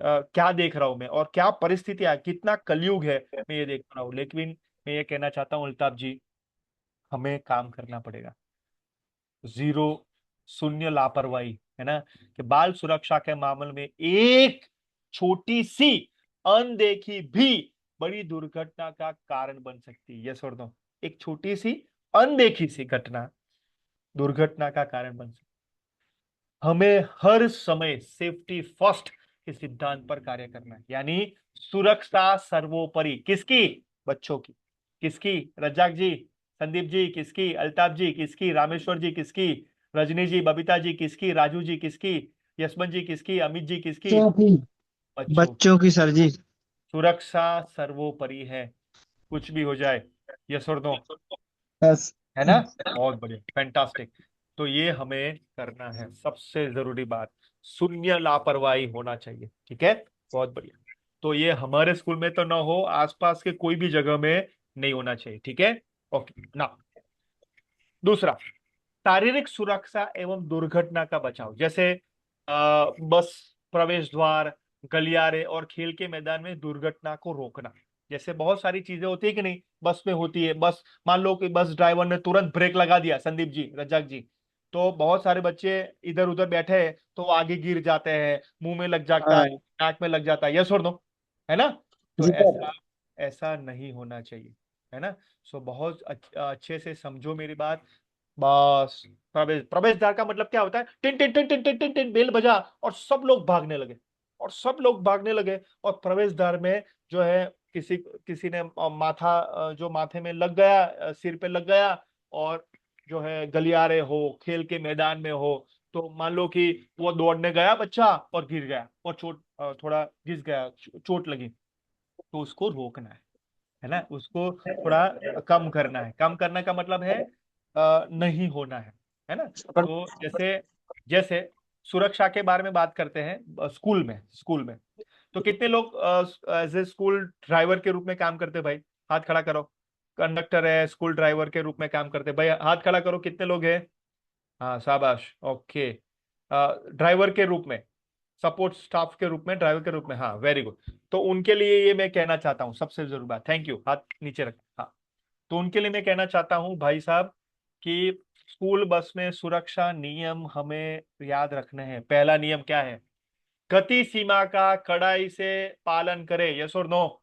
क्या देख रहा हूं मैं, और क्या परिस्थितियां, कितना कलयुग है, मैं ये देख रहा हूँ। लेकिन मैं ये कहना चाहता हूँ अल्ताफ जी, हमें काम करना पड़ेगा। जीरो, शून्य लापरवाही, है ना? कि बाल सुरक्षा के मामले में एक छोटी सी अनदेखी भी बड़ी दुर्घटना का कारण बन सकती है। यस और नो? एक छोटी सी अनदेखी सी घटना दुर्घटना का कारण बन सकती है। हमें हर समय सेफ्टी फर्स्ट के सिद्धांत पर कार्य करना है, यानी सुरक्षा सर्वोपरि। किसकी? बच्चों की। किसकी? रज्जाक जी, संदीप जी किसकी? अल्ताफ जी किसकी? रामेश्वर जी किसकी? रजनी जी, बबीता जी किसकी? राजू जी किसकी? यशवंत जी किसकी? अमित जी किसकी? बच्चों की बच्चों की। बच्चों की सर जी। सुरक्षा सर्वोपरि है, कुछ भी हो जाए। यस और नो? बस। है ना? बहुत बढ़िया, फैंटास्टिक। तो ये हमें करना है, सबसे जरूरी बात, शून्य लापरवाही होना चाहिए। ठीक है, बहुत बढ़िया। तो ये हमारे स्कूल में तो ना हो, आसपास के कोई भी जगह में नहीं होना चाहिए। ठीक है, ओके ना। दूसरा, शारीरिक सुरक्षा एवं दुर्घटना का बचाव, जैसे बस प्रवेश द्वार, गलियारे और खेल के मैदान में दुर्घटना को रोकना। जैसे बहुत सारी चीजें होती है कि नहीं, बस में होती है। बस, मान लो कि बस ड्राइवर ने तुरंत ब्रेक लगा दिया, संदीप जी, रज्जाक जी, तो बहुत सारे बच्चे इधर उधर बैठे हैं तो आगे गिर जाते हैं, मुंह में लग जाता है, हाँ नाक में लग जाता है। यस और नो? है ना? तो जी सर। ऐसा ऐसा नहीं होना चाहिए, है ना? सो बहुत अच्छे से समझो मेरी बात। बस, प्रवेश प्रवेश द्वार का मतलब क्या होता है? टिन टिन टिन टिन टिन टिन टिन बेल बजा और सब लोग भागने लगे, और सब लोग भागने लगे, और प्रवेश द्वार में जो है, किसी किसी ने माथा, जो माथे में लग गया, सिर पे लग गया, और जो है गलियारे हो, खेल के मैदान में हो, तो मान लो कि वो दौड़ने गया बच्चा और गिर गया, और थोड़ा घिस गया, चोट लगी, तो उसको रोकना है ना? उसको थोड़ा कम करना है। कम करने का मतलब है नहीं होना है ना? तो जैसे जैसे सुरक्षा के बारे में बात करते हैं, स्कूल में तो कितने लोग एज ए स्कूल ड्राइवर के रूप में काम करते हैं भाई? हाथ खड़ा करो। कंडक्टर है, स्कूल ड्राइवर के रूप में काम करते हैं। भाई हाथ खड़ा करो, कितने लोग हैं? हाँ शाबाश, ओके। ड्राइवर के रूप में, सपोर्ट स्टाफ के रूप में, ड्राइवर के रूप में, हाँ वेरी गुड। तो उनके लिए ये मैं कहना चाहता हूँ, सबसे जरूरी बात, थैंक यू, हाथ नीचे रख, हाँ। तो उनके लिए मैं कहना चाहता हूँ भाई साहब कि स्कूल बस में सुरक्षा नियम हमें याद रखने हैं। पहला नियम क्या है? गति सीमा का कड़ाई से पालन करें, यस और नो।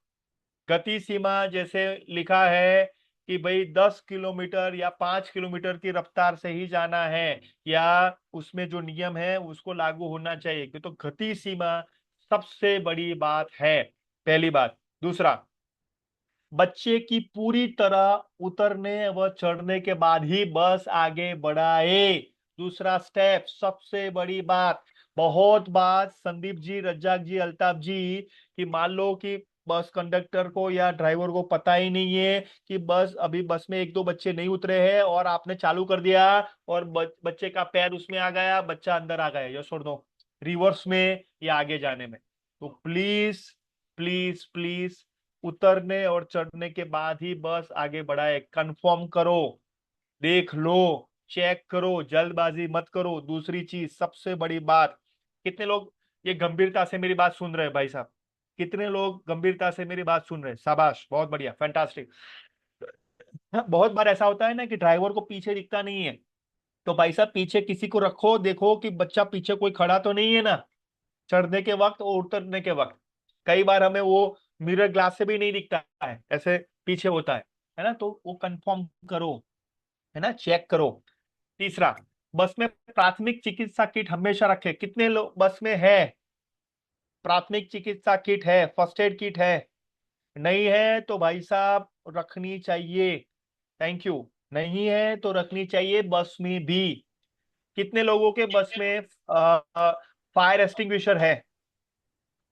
गति सीमा जैसे लिखा है कि भाई 10 किलोमीटर या 5 किलोमीटर की रफ्तार से ही जाना है, या उसमें जो नियम है उसको लागू होना चाहिए, कि तो गति सीमा सबसे बड़ी बात है, पहली बात। दूसरा, बच्चे की पूरी तरह उतरने व चढ़ने के बाद ही बस आगे बढ़ाए। दूसरा स्टेप, सबसे बड़ी बात। बहुत बात संदीप जी, रज्जाक जी, अल्ताफ जी, कि मान लो कि बस कंडक्टर को या ड्राइवर को पता ही नहीं है कि बस अभी बस में एक दो बच्चे नहीं उतरे हैं और आपने चालू कर दिया और बच्चे का पैर उसमें आ गया, बच्चा अंदर आ गया, यस और नो, रिवर्स में या आगे जाने में। तो प्लीज प्लीज प्लीज उतरने और चढ़ने के बाद ही बस आगे बढ़ाए। कंफर्म करो, देख लो, चेक करो, जल्दबाजी मत करो। दूसरी चीज, सबसे बड़ी बात, कितने लोग ये गंभीरता से मेरी बात सुन रहे हैं भाई साहब? कितने लोग गंभीरता से मेरी बात सुन रहे हैं? शाबाश, बहुत बढ़िया, फैंटास्टिक। बहुत बार ऐसा होता है ना कि ड्राइवर को पीछे दिखता नहीं है, तो भाई साहब पीछे किसी को रखो, देखो कि बच्चा पीछे कोई खड़ा तो नहीं है ना, चढ़ने के वक्त और उतरने के वक्त। कई बार हमें वो मिरर ग्लास से भी नहीं दिखता है, ऐसे पीछे होता है ना, तो वो कंफर्म करो, है ना, चेक करो। तीसरा, बस में प्राथमिक चिकित्सा किट हमेशा रखें। कितने लोग बस में है? प्राथमिक चिकित्सा किट है, फर्स्ट एड किट है? नहीं है तो भाई साहब रखनी चाहिए, थैंक यू। नहीं है तो रखनी चाहिए बस में भी। कितने लोगों के बस में फायर एक्सटिंग्विशर है?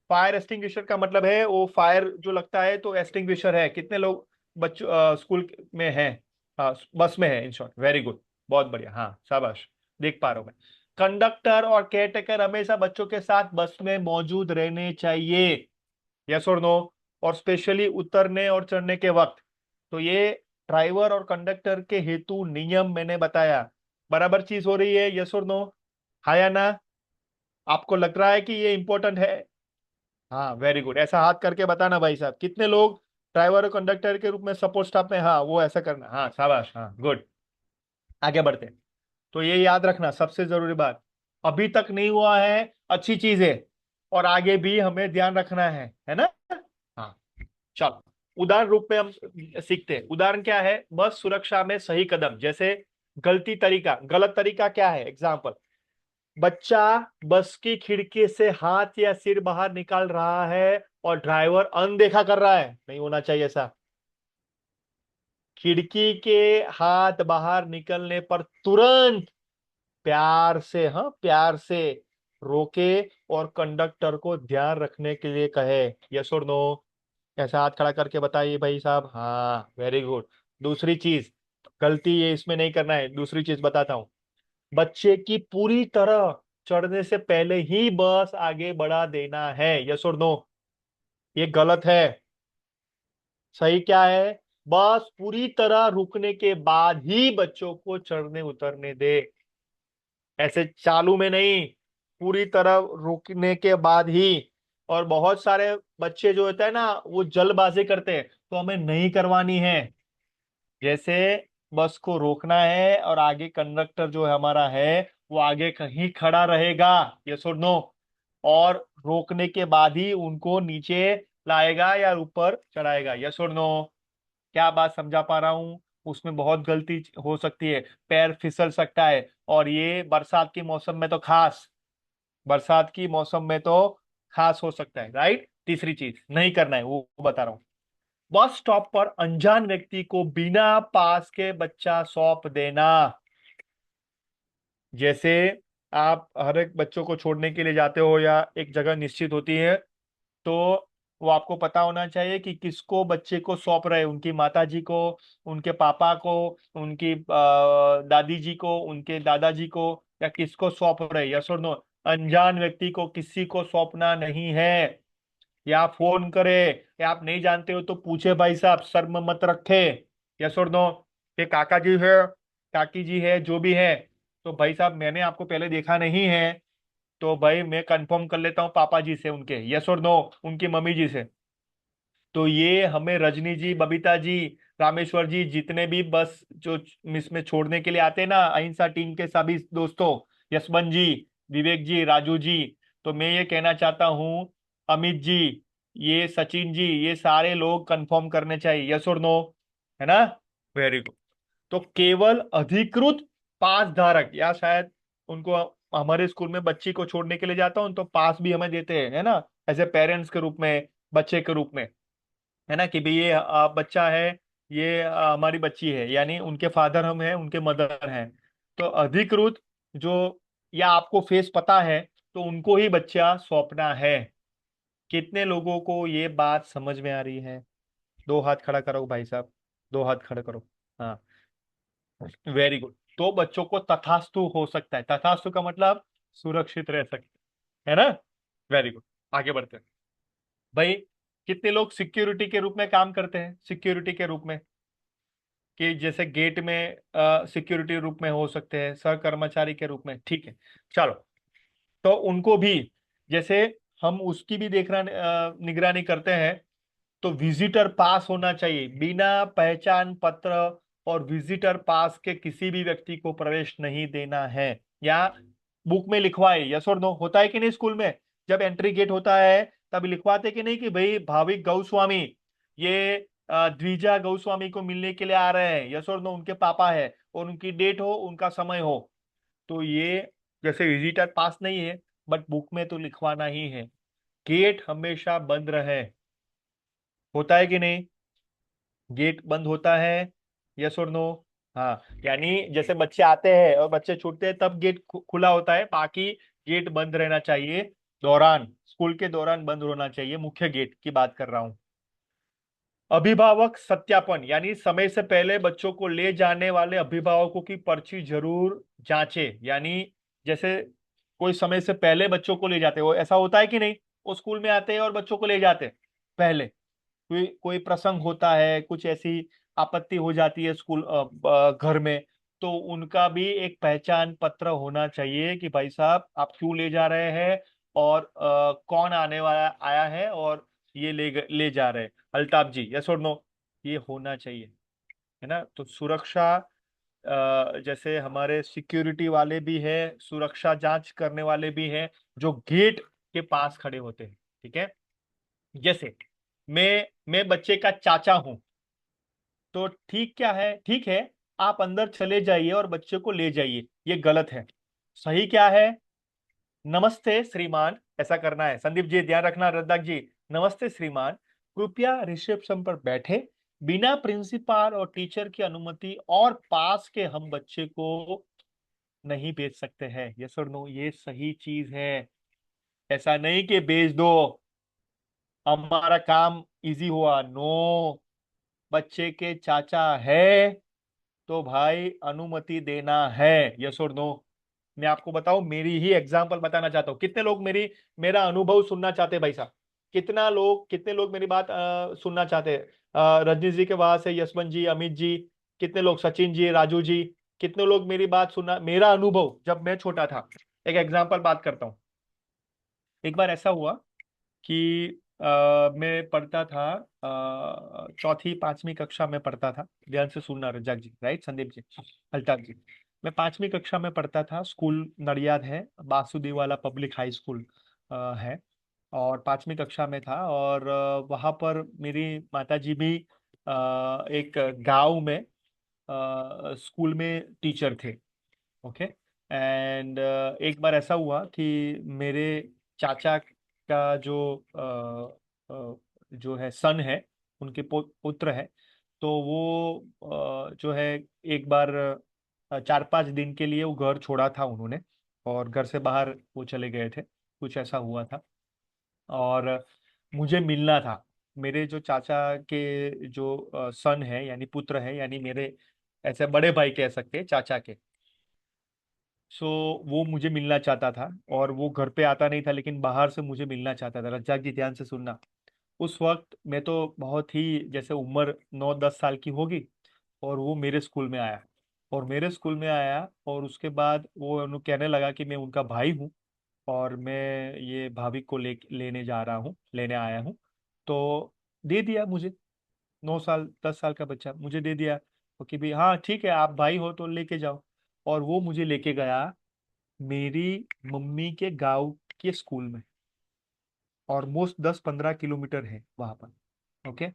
फायर एक्सटिंग्विशर का मतलब है वो फायर जो लगता है तो एक्सटिंग्विशर है। कितने लोग बच्चों स्कूल में है? हाँ, बस में है, इन शॉर्ट, वेरी गुड, बहुत बढ़िया, हाँ शाबाश, देख पा रहा हूं मैं। कंडक्टर और केयरटेकर हमेशा बच्चों के साथ बस में मौजूद रहने चाहिए, यस और नो, और स्पेशली उतरने और चढ़ने के वक्त। तो ये ड्राइवर और कंडक्टर के हेतु नियम मैंने बताया, बराबर चीज हो रही है, यस और नो, हाँ या ना? आपको लग रहा है कि ये इंपॉर्टेंट है? हाँ वेरी गुड, ऐसा हाथ करके बताना भाई साहब, कितने लोग ड्राइवर और कंडक्टर के रूप में सपोर्ट स्टाफ में, हाँ वो ऐसा करना, हाँ शाबाश, हाँ गुड। आगे बढ़ते हैं। तो ये याद रखना, सबसे जरूरी बात, अभी तक नहीं हुआ है, अच्छी चीज है, और आगे भी हमें ध्यान रखना है ना? हाँ, चलो उदाहरण रूप में हम सीखते हैं। उदाहरण क्या है? बस सुरक्षा में सही कदम, जैसे गलती तरीका, गलत तरीका क्या है? एग्जाम्पल, बच्चा बस की खिड़की से हाथ या सिर बाहर निकाल रहा है और ड्राइवर अनदेखा कर रहा है, नहीं होना चाहिए ऐसा। खिड़की के हाथ बाहर निकलने पर तुरंत प्यार से, हाँ प्यार से रोके और कंडक्टर को ध्यान रखने के लिए कहे, यस और नो। ऐसा हाथ खड़ा करके बताइए भाई साहब, हाँ वेरी गुड। दूसरी चीज, गलती ये इसमें नहीं करना है, दूसरी चीज बताता हूं, बच्चे की पूरी तरह चढ़ने से पहले ही बस आगे बढ़ा देना है, यस और नो। ये गलत है, सही क्या है? बस पूरी तरह रुकने के बाद ही बच्चों को चढ़ने उतरने दे, ऐसे चालू में नहीं, पूरी तरह रुकने के बाद ही। और बहुत सारे बच्चे जो होते हैं ना, वो जल्दबाजी करते हैं, तो हमें नहीं करवानी है। जैसे बस को रोकना है और आगे कंडक्टर जो है हमारा है, वो आगे कहीं खड़ा रहेगा, यस और नो, और रोकने के बाद ही उनको नीचे लाएगा या ऊपर चढ़ाएगा, यस और नो। क्या बात समझा पा रहा हूं? उसमें बहुत गलती हो सकती है, पैर फिसल सकता है, और ये बरसात के मौसम में तो खास, बरसात की मौसम में तो खास हो सकता है, राइट? तीसरी चीज नहीं करना है वो बता रहा हूं, बस स्टॉप पर अनजान व्यक्ति को बिना पास के बच्चा सौंप देना। जैसे आप हर एक बच्चों को छोड़ने के लिए जाते हो या एक जगह निश्चित होती है, तो वो आपको पता होना चाहिए कि किसको बच्चे को सौंप रहे, उनकी माता जी को, उनके पापा को, उनकी दादी जी को, उनके दादाजी को, या किसको सौंप रहे, यस और नो। अनजान व्यक्ति को किसी को सौंपना नहीं है। या फोन करे, या आप नहीं जानते हो तो पूछे भाई साहब, शर्म मत रखे, यस और नो? कि काका जी है, काकी जी है, जो भी है, तो भाई साहब मैंने आपको पहले देखा नहीं है, तो भाई मैं कंफर्म कर लेता हूँ पापा जी से उनके, यस और नो, उनकी मम्मी जी से। तो ये हमें रजनी जी, बबीता जी, रामेश्वर जी, जितने भी बस जो मिस में छोड़ने के लिए आते हैं ना, अहिंसा टीम के सभी दोस्तों, यशवंत जी, विवेक जी, राजू जी, तो मैं ये कहना चाहता हूँ, अमित जी, ये सचिन जी, ये सारे लोग कंफर्म करने चाहिए, यस और नो, है ना? Very good. तो केवल अधिकृत पास धारक, या शायद उनको, हमारे स्कूल में बच्ची को छोड़ने के लिए जाता हूँ तो पास भी हमें देते हैं, है ना, एज ए पेरेंट्स के रूप में, बच्चे के रूप में, है ना, कि भाई ये बच्चा है, ये हमारी बच्ची है, यानी उनके फादर हम हैं, उनके मदर हैं। तो अधिकृत जो, या आपको फेस पता है, तो उनको ही बच्चा सौंपना है। कितने लोगों को ये बात समझ में आ रही है? दो हाथ खड़ा करो भाई साहब, दो हाथ खड़ा करो। हाँ, वेरी गुड। तो बच्चों को तथास्तु हो सकता है, तथास्तु का मतलब सुरक्षित रह सकते, है ना? Very good. आगे बढ़ते हैं भाई। कितने लोग सिक्योरिटी के रूप में काम करते हैं? सिक्योरिटी के रूप में, कि जैसे गेट में सिक्योरिटी रूप में हो सकते हैं, सह कर्मचारी के रूप में, ठीक है, चलो। तो उनको भी, जैसे हम उसकी भी देखना, निगरानी करते हैं, तो विजिटर पास होना चाहिए। बिना पहचान पत्र और विजिटर पास के किसी भी व्यक्ति को प्रवेश नहीं देना है। या बुक में लिखवाए, यस और नो? होता है कि नहीं स्कूल में? जब एंट्री गेट होता है तब लिखवाते कि नहीं कि भाई भाविक गौस्वामी, ये द्विजा गौस्वामी को मिलने के लिए आ रहे हैं, यस और नो? उनके पापा है, और उनकी डेट हो, उनका समय हो। तो ये जैसे विजिटर पास नहीं है, बट बुक में तो लिखवाना ही है। गेट हमेशा बंद रहे। होता है कि नहीं? गेट बंद होता है, यस और नो? हाँ, यानी जैसे बच्चे आते हैं और बच्चे छूटते हैं तब गेट खुला होता है, बाकी गेट बंद रहना चाहिए। दौरान, स्कूल के दौरान बंद होना चाहिए, मुख्य गेट की बात कर रहा हूं। अभिभावक सत्यापन, यानी समय से पहले बच्चों को ले जाने वाले अभिभावकों की पर्ची जरूर जांचे। यानी जैसे कोई समय से पहले बच्चों को ले जाते हो, ऐसा होता है कि नहीं? वो स्कूल में आते हैं और बच्चों को ले जाते हैं पहले। कोई कोई प्रसंग होता है, कुछ ऐसी आपत्ति हो जाती है स्कूल, घर में, तो उनका भी एक पहचान पत्र होना चाहिए कि भाई साहब आप क्यों ले जा रहे हैं, और कौन आने वाला आया है, और ये ले जा रहे हैं, अल्ताफ जी, यस और नो? ये होना चाहिए, है ना? तो सुरक्षा, जैसे हमारे सिक्योरिटी वाले भी है, सुरक्षा जांच करने वाले भी हैं, जो गेट के पास खड़े होते हैं, ठीक है? जैसे मैं बच्चे का चाचा हूं, तो ठीक क्या है, ठीक है, आप अंदर चले जाइए और बच्चे को ले जाइए, ये गलत है। सही क्या है? नमस्ते श्रीमान, ऐसा करना है। संदीप जी ध्यान रखना, रद्दाक जी, नमस्ते श्रीमान, कृपया रिसेप्शन पर बैठे, बिना प्रिंसिपल और टीचर की अनुमति और पास के हम बच्चे को नहीं भेज सकते हैं, यस और नो? ये सही चीज है। ऐसा नहीं कि भेज दो, हमारा काम इजी हुआ, नो। बच्चे के चाचा है तो भाई अनुमति देना है, यस और नो? मैं आपको बताऊं, मेरी ही एग्जांपल बताना चाहता हूं। कितने लोग मेरा अनुभव सुनना चाहते हैं भाई साहब? कितने लोग मेरी बात सुनना चाहते हैं? रजनीश जी के वहां से, यशवंत जी, अमित जी, कितने लोग, सचिन जी, राजू जी, कितने लोग मेरी बात सुनना, मेरा अनुभव जब मैं छोटा था। एक एग्जाम्पल बात करता हूँ। एक बार ऐसा हुआ कि मैं पढ़ता था, चौथी पांचवी कक्षा में पढ़ता था। ध्यान से सुनना रजाक जी, राइट, संदीप जी, अल्ताफ जी। मैं पांचवी कक्षा में पढ़ता था, स्कूल नडियाद है, बासुदेव वाला पब्लिक हाई स्कूल है, और पांचवी कक्षा में था। और वहाँ पर मेरी माताजी भी एक गांव में स्कूल में टीचर थे। ओके। एंड एक बार ऐसा हुआ कि मेरे चाचा का जो है सन है, उनके पुत्र है, तो वो जो है, एक बार 4-5 दिन के लिए वो घर छोड़ा था उन्होंने, और घर से बाहर वो चले गए थे, कुछ ऐसा हुआ था। और मुझे मिलना था, मेरे जो चाचा के जो सन है, यानी पुत्र है, यानी मेरे ऐसे बड़े भाई कह सकते हैं चाचा के। सो वो मुझे मिलना चाहता था, और वो घर पे आता नहीं था, लेकिन बाहर से मुझे मिलना चाहता था। रज्जाक जी ध्यान से सुनना। उस वक्त मैं तो बहुत ही, जैसे उम्र 9-10 साल की होगी, और वो मेरे स्कूल में आया, और उसके बाद वो कहने लगा कि मैं उनका भाई हूँ और मैं ये भाभी को लेने आया हूँ। तो दे दिया मुझे, 9 साल 10 साल का बच्चा मुझे दे दिया। तो कि भी हाँ ठीक है, आप भाई हो तो लेके जाओ। और वो मुझे लेके गया मेरी मम्मी के गांव के स्कूल में। ऑलमोस्ट 10-15 किलोमीटर है वहां पर। ओके।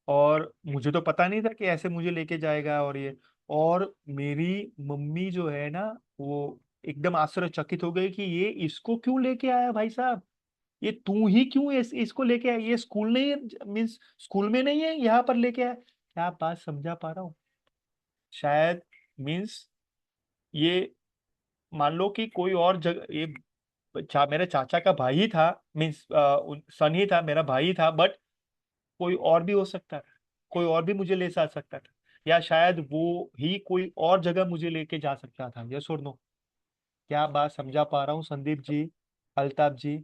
और मुझे तो पता नहीं था कि ऐसे मुझे लेके जाएगा और ये। और मेरी मम्मी जो है ना, वो एकदम आश्चर्यचकित हो गई कि ये इसको क्यों लेके आया भाई साहब, ये तू ही क्यों इसको लेके आया, ये स्कूल नहीं मीन्स स्कूल में नहीं है, यहाँ पर लेके आया। क्या बात समझा पा रहा हूँ? शायद मीन्स ये मान लो कि कोई और जगह ये मेरे चाचा का भाई ही था, मीन्स सन ही था, मेरा भाई था, बट कोई और भी हो सकता था, कोई और भी मुझे ले जा सकता था, या शायद वो ही कोई और जगह मुझे लेके जा सकता था। यस और नो? क्या बात समझा पा रहा हूँ संदीप जी, अल्ताफ जी,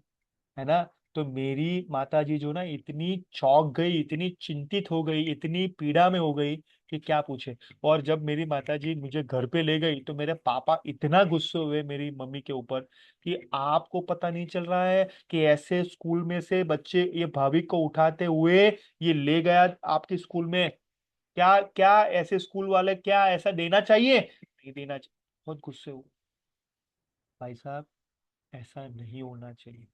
है ना? तो मेरी माता जी जो ना इतनी चौंक गई, इतनी चिंतित हो गई, इतनी पीड़ा में हो गई कि क्या पूछे। और जब मेरी माता जी मुझे घर पे ले गई तो मेरे पापा इतना गुस्से हुए मेरी मम्मी के ऊपर कि आपको पता नहीं चल रहा है कि ऐसे स्कूल में से बच्चे ये भाभी को उठाते हुए ये ले गया आपके स्कूल में, क्या क्या ऐसे स्कूल वाले क्या ऐसा देना चाहिए, नहीं देना चाहिए। बहुत गुस्से हुए भाई साहब, ऐसा नहीं होना चाहिए।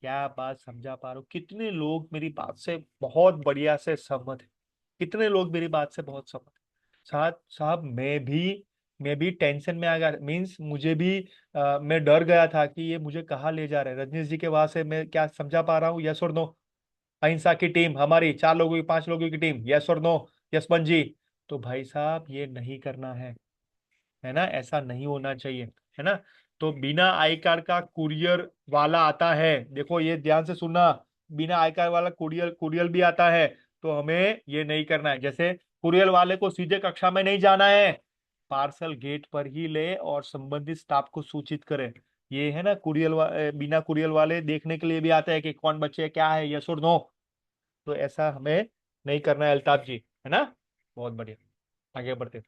क्या बात समझा पा रहे हो? कितने लोग मेरी बात से बहुत बढ़िया से सहमत है, कितने लोग मेरी बात से बहुत सहमत है। साहब साहब मैं भी टेंशन में आ गया, मीन्स मुझे भी मैं डर गया था कि ये मुझे कहाँ ले जा रहे हैं। रजनीश जी के वहां से मैं क्या समझा पा रहा हूँ? यस और नो? अहिंसा की टीम हमारी 4 लोगों की 5 लोगों की टीम, यस और नो? यशवंत जी। तो भाई साहब ये नहीं करना है ना, ऐसा नहीं होना चाहिए, है ना? तो बिना आई कार्ड का कुरियर वाला आता है, देखो ये ध्यान से सुनना, बिना आई कार्ड वाला कुरियर कुरियर भी आता है। तो हमें ये नहीं करना है। जैसे कुरियर वाले को सीधे कक्षा में नहीं जाना है, पार्सल गेट पर ही ले और संबंधित स्टाफ को सूचित करें। ये है ना बिना कुरियर वाले देखने के लिए भी आते हैं कि कौन बच्चे क्या है, यस और नो? तो ऐसा हमें नहीं करना है अल्ताफ जी, है ना? बहुत बढ़िया, आगे बढ़ते हैं।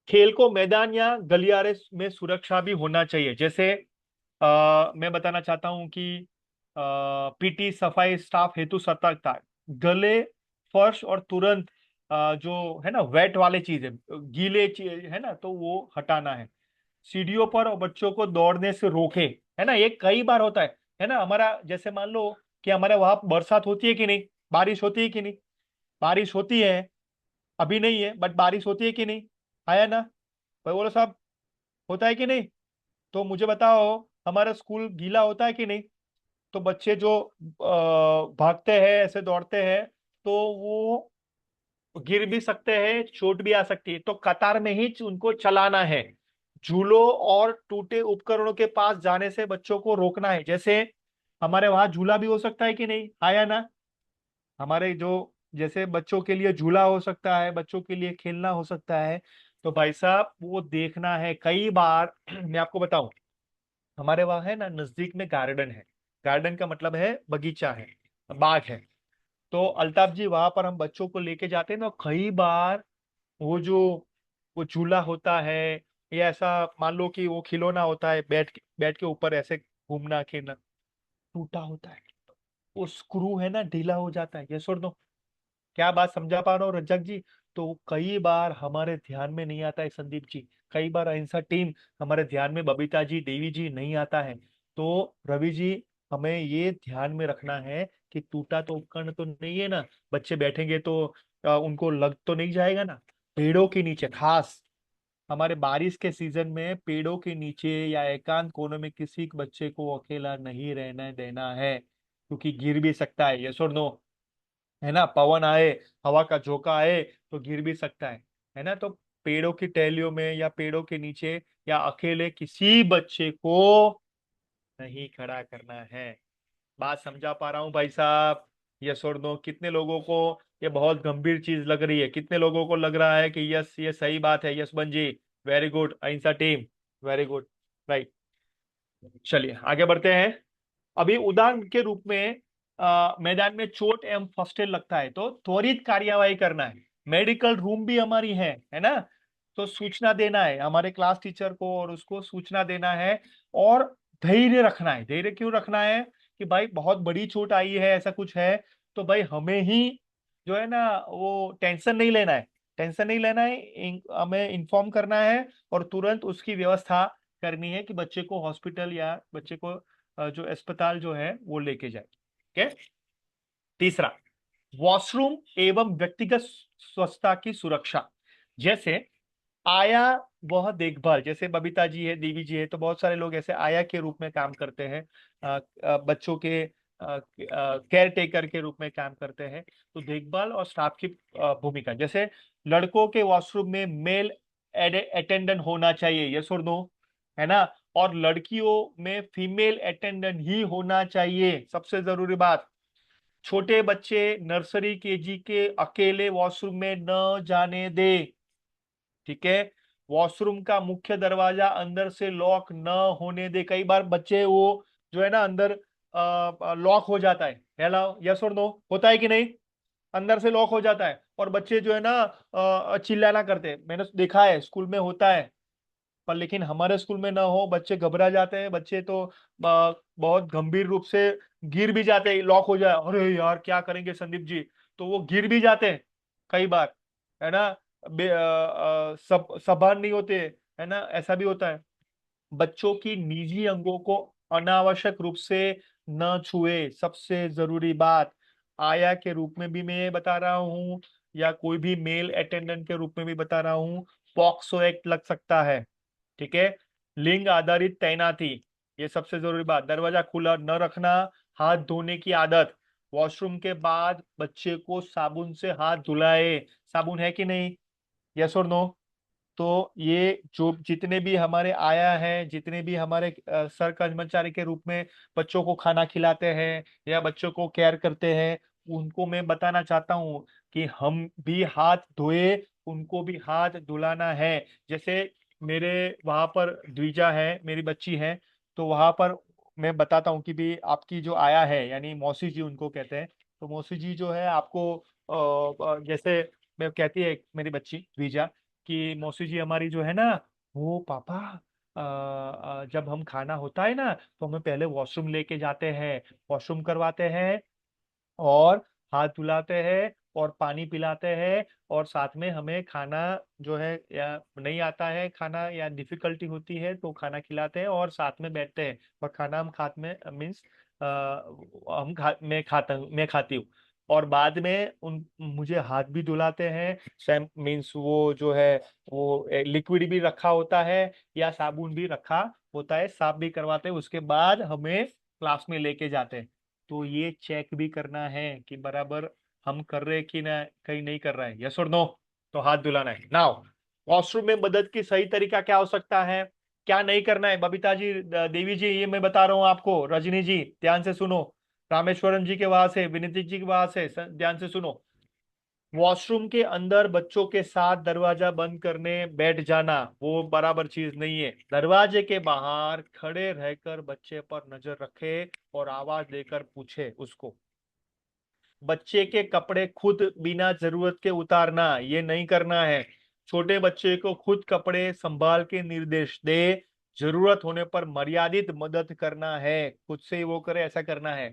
खेल को मैदान या गलियारे में सुरक्षा भी होना चाहिए। जैसे मैं बताना चाहता हूं कि पीटी सफाई स्टाफ हेतु सतर्कता, गले, फर्श और तुरंत जो है ना वेट वाले चीज है, गीले चीज है ना, तो वो हटाना है। सीढ़ियों पर और बच्चों को दौड़ने से रोके, है ना? ये कई बार होता है ना? हमारा जैसे मान लो कि हमारे वहां बरसात होती है कि नहीं, बारिश होती है कि नहीं? बारिश होती है, अभी नहीं है बट बारिश होती है कि नहीं? आया ना भाई, बोलो साहब, होता है कि नहीं? तो मुझे बताओ, हमारा स्कूल गीला होता है कि नहीं? तो बच्चे जो भागते हैं ऐसे दौड़ते हैं, तो वो गिर भी सकते हैं, चोट भी आ सकती है। तो कतार में ही उनको चलाना है। झूलों और टूटे उपकरणों के पास जाने से बच्चों को रोकना है। जैसे हमारे वहां झूला भी हो सकता है कि नहीं, आया ना? हमारे जो जैसे बच्चों के लिए झूला हो सकता है, बच्चों के लिए खेलना हो सकता है। तो भाई साहब वो देखना है कई बार। मैं आपको बताऊं, हमारे वहाँ है ना नजदीक में गार्डन है। गार्डन का मतलब है बगीचा है, बाग है। तो अल्ताफ जी वहां पर हम बच्चों को लेके जाते हैं ना, कई बार वो जो वो झूला होता है, या ऐसा मान लो कि वो खिलौना होता है, बैठ के ऊपर ऐसे घूमना खेलना, टूटा होता है, वो स्क्रू है ना ढीला हो जाता है। ये सुन दो, क्या बात समझा पा रहा हूँ रजक जी? तो कई बार हमारे ध्यान में नहीं आता है संदीप जी, कई बार अहिंसा टीम हमारे ध्यान में, बबीता जी, देवी जी, नहीं आता है। तो रवि जी, हमें ये ध्यान में रखना है कि टूटा तो उपकरण तो नहीं है ना, बच्चे बैठेंगे तो उनको लग तो नहीं जाएगा ना? पेड़ों के नीचे, खास हमारे बारिश के सीजन में पेड़ों के नीचे या एकांत कोने में किसी बच्चे को अकेला नहीं रहने देना है, क्योंकि गिर भी सकता है। यस और नो? है ना? पवन आए, हवा का झोंका आए तो गिर भी सकता है ना? तो पेड़ों की टहनियों में या पेड़ों के नीचे या अकेले किसी बच्चे को नहीं खड़ा करना है। बात समझा पा रहा हूँ भाई साहब? यस और नो? कितने लोगों को ये बहुत गंभीर चीज लग रही है? कितने लोगों को लग रहा है कि यस ये सही बात है? यशवंत जी, वेरी गुड। अहिंसा टीम, वेरी गुड। राइट, चलिए आगे बढ़ते हैं। अभी उदाहरण के रूप में मैदान में चोट एवं फर्स्ट एड लगता है तो त्वरित कार्यवाही करना है। मेडिकल रूम भी हमारी है ना। तो सूचना देना है हमारे क्लास टीचर को और उसको सूचना देना है। और धैर्य रखना है। धैर्य क्यों रखना है कि भाई बहुत बड़ी चोट आई है, ऐसा कुछ है तो भाई हमें ही जो है ना वो टेंशन नहीं लेना है। टेंशन नहीं लेना है, हमें इन्फॉर्म करना है और तुरंत उसकी व्यवस्था करनी है कि बच्चे को हॉस्पिटल या बच्चे को जो अस्पताल जो है वो लेके जाए। ठीक है। तीसरा, वॉशरूम एवं व्यक्तिगत स्वच्छता की सुरक्षा। जैसे आया वह देखभाल, जैसे बबीता जी है, देवी जी है, तो बहुत सारे लोग ऐसे आया के रूप में काम करते हैं, बच्चों के केयर टेकर के रूप में काम करते हैं। तो देखभाल और स्टाफ की भूमिका, जैसे लड़कों के वॉशरूम में मेल अटेंडेंट होना चाहिए, यस और नो, है ना। और लड़कियों में फीमेल अटेंडेंट ही होना चाहिए, सबसे जरूरी बात। छोटे बच्चे नर्सरी केजी के अकेले वॉशरूम में न जाने दे। ठीक है। वॉशरूम का मुख्य दरवाजा अंदर से लॉक न होने दे। कई बार बच्चे वो जो है ना अंदर लॉक हो जाता है, हेलो यस और नो, होता है कि नहीं, अंदर से लॉक हो जाता है और बच्चे जो है ना चिल्लाना करते हैं, मैंने देखा है स्कूल में होता है। पर लेकिन हमारे स्कूल में ना हो, बच्चे घबरा जाते हैं, बच्चे तो बहुत गंभीर रूप से गिर भी जाते हैं, लॉक हो जाए, अरे यार क्या करेंगे संदीप जी, तो वो गिर भी जाते हैं कई बार, है ना। सब सावधान नहीं होते, है ना, ऐसा भी होता है। बच्चों की निजी अंगों को अनावश्यक रूप से न छुए, सबसे जरूरी बात। आया के रूप में भी मैं ये बता रहा हूं या कोई भी मेल अटेंडेंट के रूप में भी बता रहा हूं, पॉक्सो एक्ट लग सकता है। ठीक है। लिंग आधारित तैनाती, ये सबसे जरूरी बात। दरवाजा खुला न रखना। हाथ धोने की आदत, वॉशरूम के बाद बच्चे को साबुन से हाथ धुलाए। साबुन है कि नहीं, यस और नो। तो ये जो जितने भी हमारे आया है, जितने भी हमारे सर कर्मचारी के रूप में बच्चों को खाना खिलाते हैं या बच्चों को केयर करते हैं, उनको मैं बताना चाहता हूँ कि हम भी हाथ धोए, उनको भी हाथ धुलाना है। जैसे मेरे वहां पर द्विजा है, मेरी बच्ची है, तो वहां पर मैं बताता हूँ कि भी आपकी जो आया है यानी मौसी जी उनको कहते हैं, तो मौसी जी जो है आपको जैसे मैं कहती है मेरी बच्ची द्विजा कि मौसी जी हमारी जो है ना, वो पापा जब हम खाना होता है ना तो हमें पहले वॉशरूम लेके जाते हैं, वॉशरूम करवाते हैं और हाथ धुलाते हैं और पानी पिलाते हैं और साथ में हमें खाना जो है या नहीं आता है खाना या डिफिकल्टी होती है तो खाना खिलाते हैं और साथ में बैठते हैं और खाना हम खाते में मीन्स मैं खाती हूँ और बाद में उन मुझे हाथ भी धुलाते हैं। सैम मीन्स वो जो है वो लिक्विड भी रखा होता है या साबुन भी रखा होता है, साफ भी करवाते हैं, उसके बाद हमें क्लास में लेके जाते हैं। तो ये चेक भी करना है कि बराबर हम कर रहे हैं कि ना कहीं नहीं कर रहा है, यस और नो। तो हाथ धुलाना है। नाउ वॉशरूम में मदद की सही तरीका क्या हो सकता है, क्या नहीं करना है, बबीता जी, देवी जी, ये मैं बता रहा हूं आपको, रजनी जी ध्यान से सुनो, रामेश्वरम जी के वहां से, विनीति जी के वहां से ध्यान से सुनो। वॉशरूम के अंदर बच्चों के साथ दरवाजा बंद करने बैठ जाना वो बराबर चीज नहीं है। दरवाजे के बाहर खड़े रहकर बच्चे पर नजर रखे और आवाज देकर पूछे उसको। बच्चे के कपड़े खुद बिना जरूरत के उतारना, ये नहीं करना है। छोटे बच्चे को खुद कपड़े संभाल के निर्देश दे, जरूरत होने पर मर्यादित मदद करना है, खुद से ही वो करे ऐसा करना है।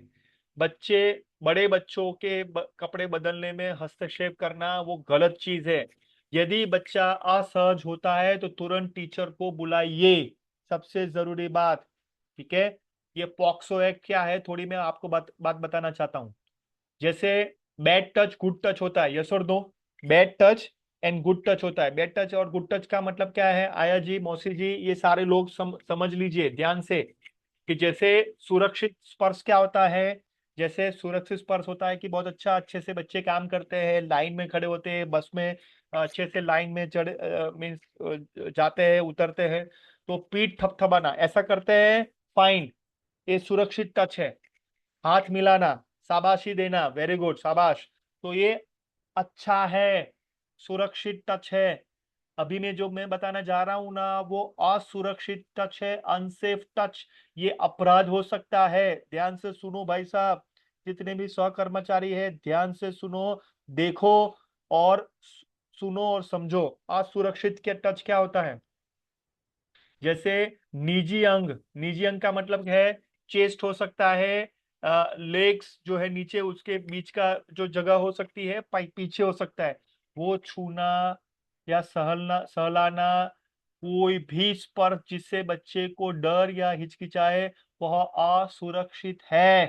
बच्चे बड़े बच्चों के कपड़े बदलने में हस्तक्षेप करना वो गलत चीज है। यदि बच्चा असहज होता है तो तुरंत टीचर को बुलाइए, सबसे जरूरी बात। ठीक है। ये पॉक्सो एक्ट क्या है थोड़ी मैं आपको बात बताना चाहता हूँ। जैसे बैड टच गुड टच होता है, यस और no, bad touch and good touch होता है। बैड टच और गुड टच का मतलब क्या है, आया जी, मौसी जी, ये सारे लोग समझ लीजिए ध्यान से कि जैसे सुरक्षित स्पर्श क्या होता है। जैसे सुरक्षित स्पर्श होता है कि बहुत अच्छा अच्छे से बच्चे काम करते हैं, लाइन में खड़े होते हैं, बस में अच्छे से लाइन में चढ़ मीन्स जाते हैं उतरते हैं, तो पीठ थपथपाना ऐसा करते हैं, फाइन, ये सुरक्षित टच है। हाथ मिलाना, शाबाशी देना, वेरी गुड, शाबाश, तो ये अच्छा है, सुरक्षित टच है। अभी मैं जो मैं बताना जा रहा हूं ना वो असुरक्षित टच है, अनसेफ टच, ये अपराध हो सकता है। ध्यान से सुनो भाई साहब, जितने भी सहकर्मचारी है ध्यान से सुनो, देखो और सुनो और समझो। असुरक्षित के टच क्या होता है? जैसे निजी अंग का मतलब है चेस्ट हो सकता है, लेग्स जो है नीचे उसके बीच का जो जगह हो सकती है, पीछे हो सकता है, वो छूना या सहलाना, कोई भी स्पर्श जिससे बच्चे को डर या हिचकिचाए, वह असुरक्षित है।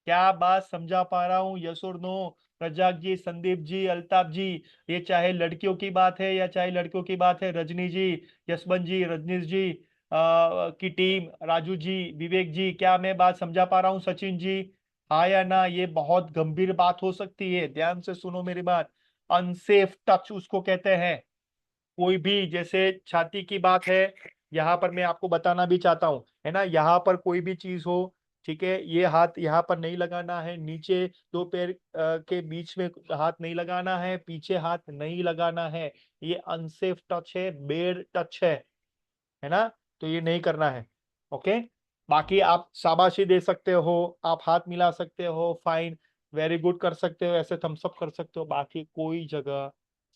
क्या बात समझा पा रहा हूं? यस और नो? रजाक जी, संदीप जी, अल्ताफ जी, ये चाहे लड़कियों की बात है या चाहे लड़कियों की बात है, रजनी जी, यशवंत जी, रजनीश जी की टीम, राजू जी, विवेक जी, क्या मैं बात समझा पा रहा हूं? सचिन जी, हाँ या ना? ये बहुत गंभीर बात हो सकती है, ध्यान से सुनो मेरी बात। अनसेफ टच उसको कहते हैं। कोई भी, जैसे छाती की बात है, यहाँ पर मैं आपको बताना भी चाहता हूँ, है ना, यहाँ पर कोई भी चीज हो, ठीक है, ये हाथ यहाँ पर नहीं लगाना है, नीचे दो पैर के बीच में हाथ नहीं लगाना है, पीछे हाथ नहीं लगाना है, ये अनसेफ टच है, बेड टच है ना, तो ये नहीं करना है। ओके, बाकी आप शाबाशी दे सकते हो, आप हाथ मिला सकते हो, फाइन, वेरी गुड कर सकते हो, ऐसे थम्स अप कर सकते हो, बाकी कोई जगह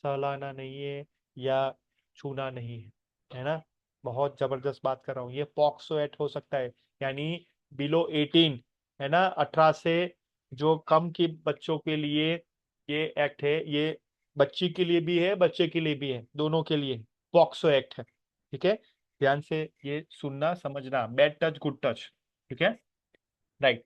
सहलाना नहीं है या छूना नहीं है ना। बहुत जबरदस्त बात कर रहा हूँ, ये पॉक्सो एक्ट हो सकता है, यानी बिलो 18, है ना, 18 से जो कम की बच्चों के लिए ये एक्ट है। ये बच्ची के लिए भी है, बच्चे के लिए भी है, दोनों के लिए पॉक्सो एक्ट है। ठीक है, ध्यान से ये सुनना समझना, बैड टच गुड टच, ठीक है, राइट।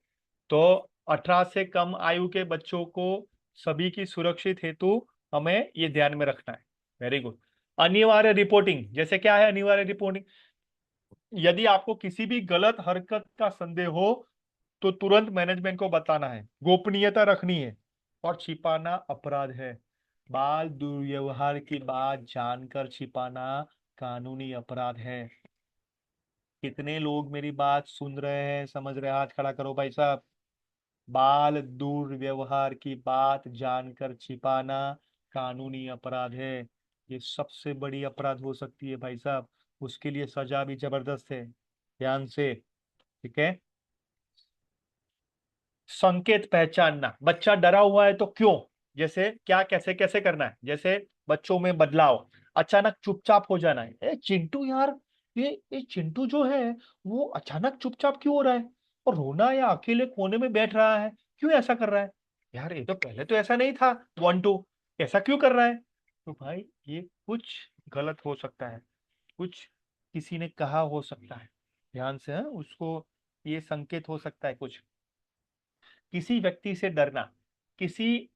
तो 18 से कम आयु के बच्चों को सभी की सुरक्षित हेतु हमें ये ध्यान में रखना है। Very good. अनिवार्य रिपोर्टिंग, जैसे क्या है अनिवार्य रिपोर्टिंग? यदि आपको किसी भी गलत हरकत का संदेह हो तो तुरंत मैनेजमेंट को बताना है, गोपनीयता रखनी है, और छिपाना अपराध है। बाल दुर्व्यवहार की बात जानकर छिपाना कानूनी अपराध है। कितने लोग मेरी बात सुन रहे हैं, समझ रहे हैं? हाथ खड़ा करो भाई साहब। बाल दुर्व्यवहार की बात जानकर छिपाना कानूनी अपराध है। ये सबसे बड़ी अपराध हो सकती है भाई साहब, उसके लिए सजा भी जबरदस्त है, ध्यान से, ठीक है। संकेत पहचानना, बच्चा डरा हुआ है तो क्यों, जैसे क्या, कैसे कैसे करना है, जैसे बच्चों में बदलाव, अचानक चुपचाप हो जाना है, ए चिंटू यार, ये चिंटू जो है वो अचानक चुपचाप क्यों हो रहा है, और रोना या अकेले कोने में बैठ रहा है, क्यों ऐसा कर रहा है, यार ये तो पहले तो ऐसा नहीं था, 1 2, ऐसा क्यों कर रहा है? तो भाई ये कुछ गलत हो सकता है, कुछ किसी ने कहा हो सकता है, ध्यान से, है उसको, ये संकेत हो सकता है कुछ। किसी व्यक्ति से डरना, किसी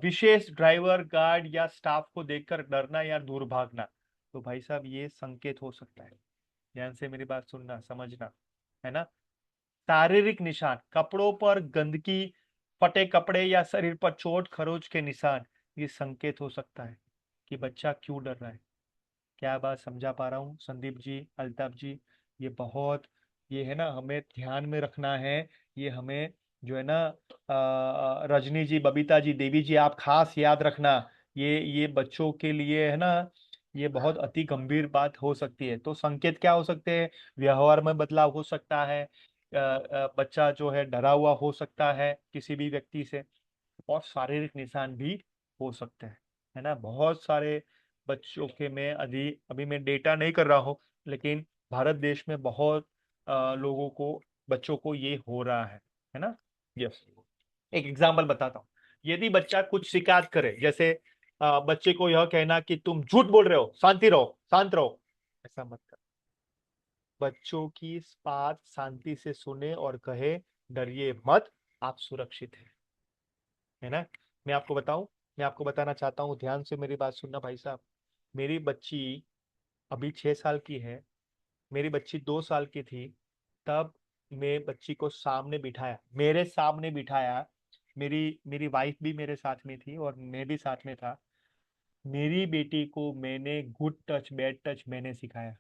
विशेष ड्राइवर, गार्ड या स्टाफ को देखकर डरना या दूर भागना, तो भाई साहब ये संकेत हो सकता है, ध्यान से मेरी बात सुनना समझना, है ना। शारीरिक निशान, कपड़ों पर गंदगी, फटे कपड़े या शरीर पर चोट खरोच के निशान, ये संकेत हो सकता है कि बच्चा क्यों डर रहा है। क्या बात समझा पा रहा हूँ संदीप जी, अल्ताफ जी? ये बहुत, ये है ना, हमें ध्यान में रखना है, ये हमें जो है ना, रजनी जी, बबीता जी, देवी जी, आप खास याद रखना, ये बच्चों के लिए है ना, ये बहुत अति गंभीर बात हो सकती है। तो संकेत क्या हो सकते हैं? व्यवहार में बदलाव हो सकता है, बच्चा जो है डरा हुआ हो सकता है किसी भी व्यक्ति से, और शारीरिक निशान भी हो सकते हैं, है ना। बहुत सारे बच्चों के में अभी अभी मैं डेटा नहीं कर रहा हूँ, लेकिन भारत देश में बहुत लोगों को, बच्चों को ये हो रहा है ना। यस, एक एग्जांपल बताता हूँ। यदि बच्चा कुछ शिकायत करे, जैसे बच्चे को यह कहना कि तुम झूठ बोल रहे हो, शांति रहो, शांत रहो, ऐसा मत कर। बच्चों की इस बात शांति से सुने और कहे, डरिए मत, आप सुरक्षित हैं, है ना। मैं आपको बताऊं, मैं आपको बताना चाहता हूँ, ध्यान से मेरी बात सुनना भाई साहब। मेरी बच्ची अभी 6 साल की है, मेरी बच्ची 2 साल की थी, तब मैं बच्ची को सामने बिठाया, मेरे सामने बिठाया, मेरी मेरी वाइफ भी मेरे साथ में थी और मैं भी साथ में था। मेरी बेटी को मैंने गुड टच बैड टच मैंने सिखाया।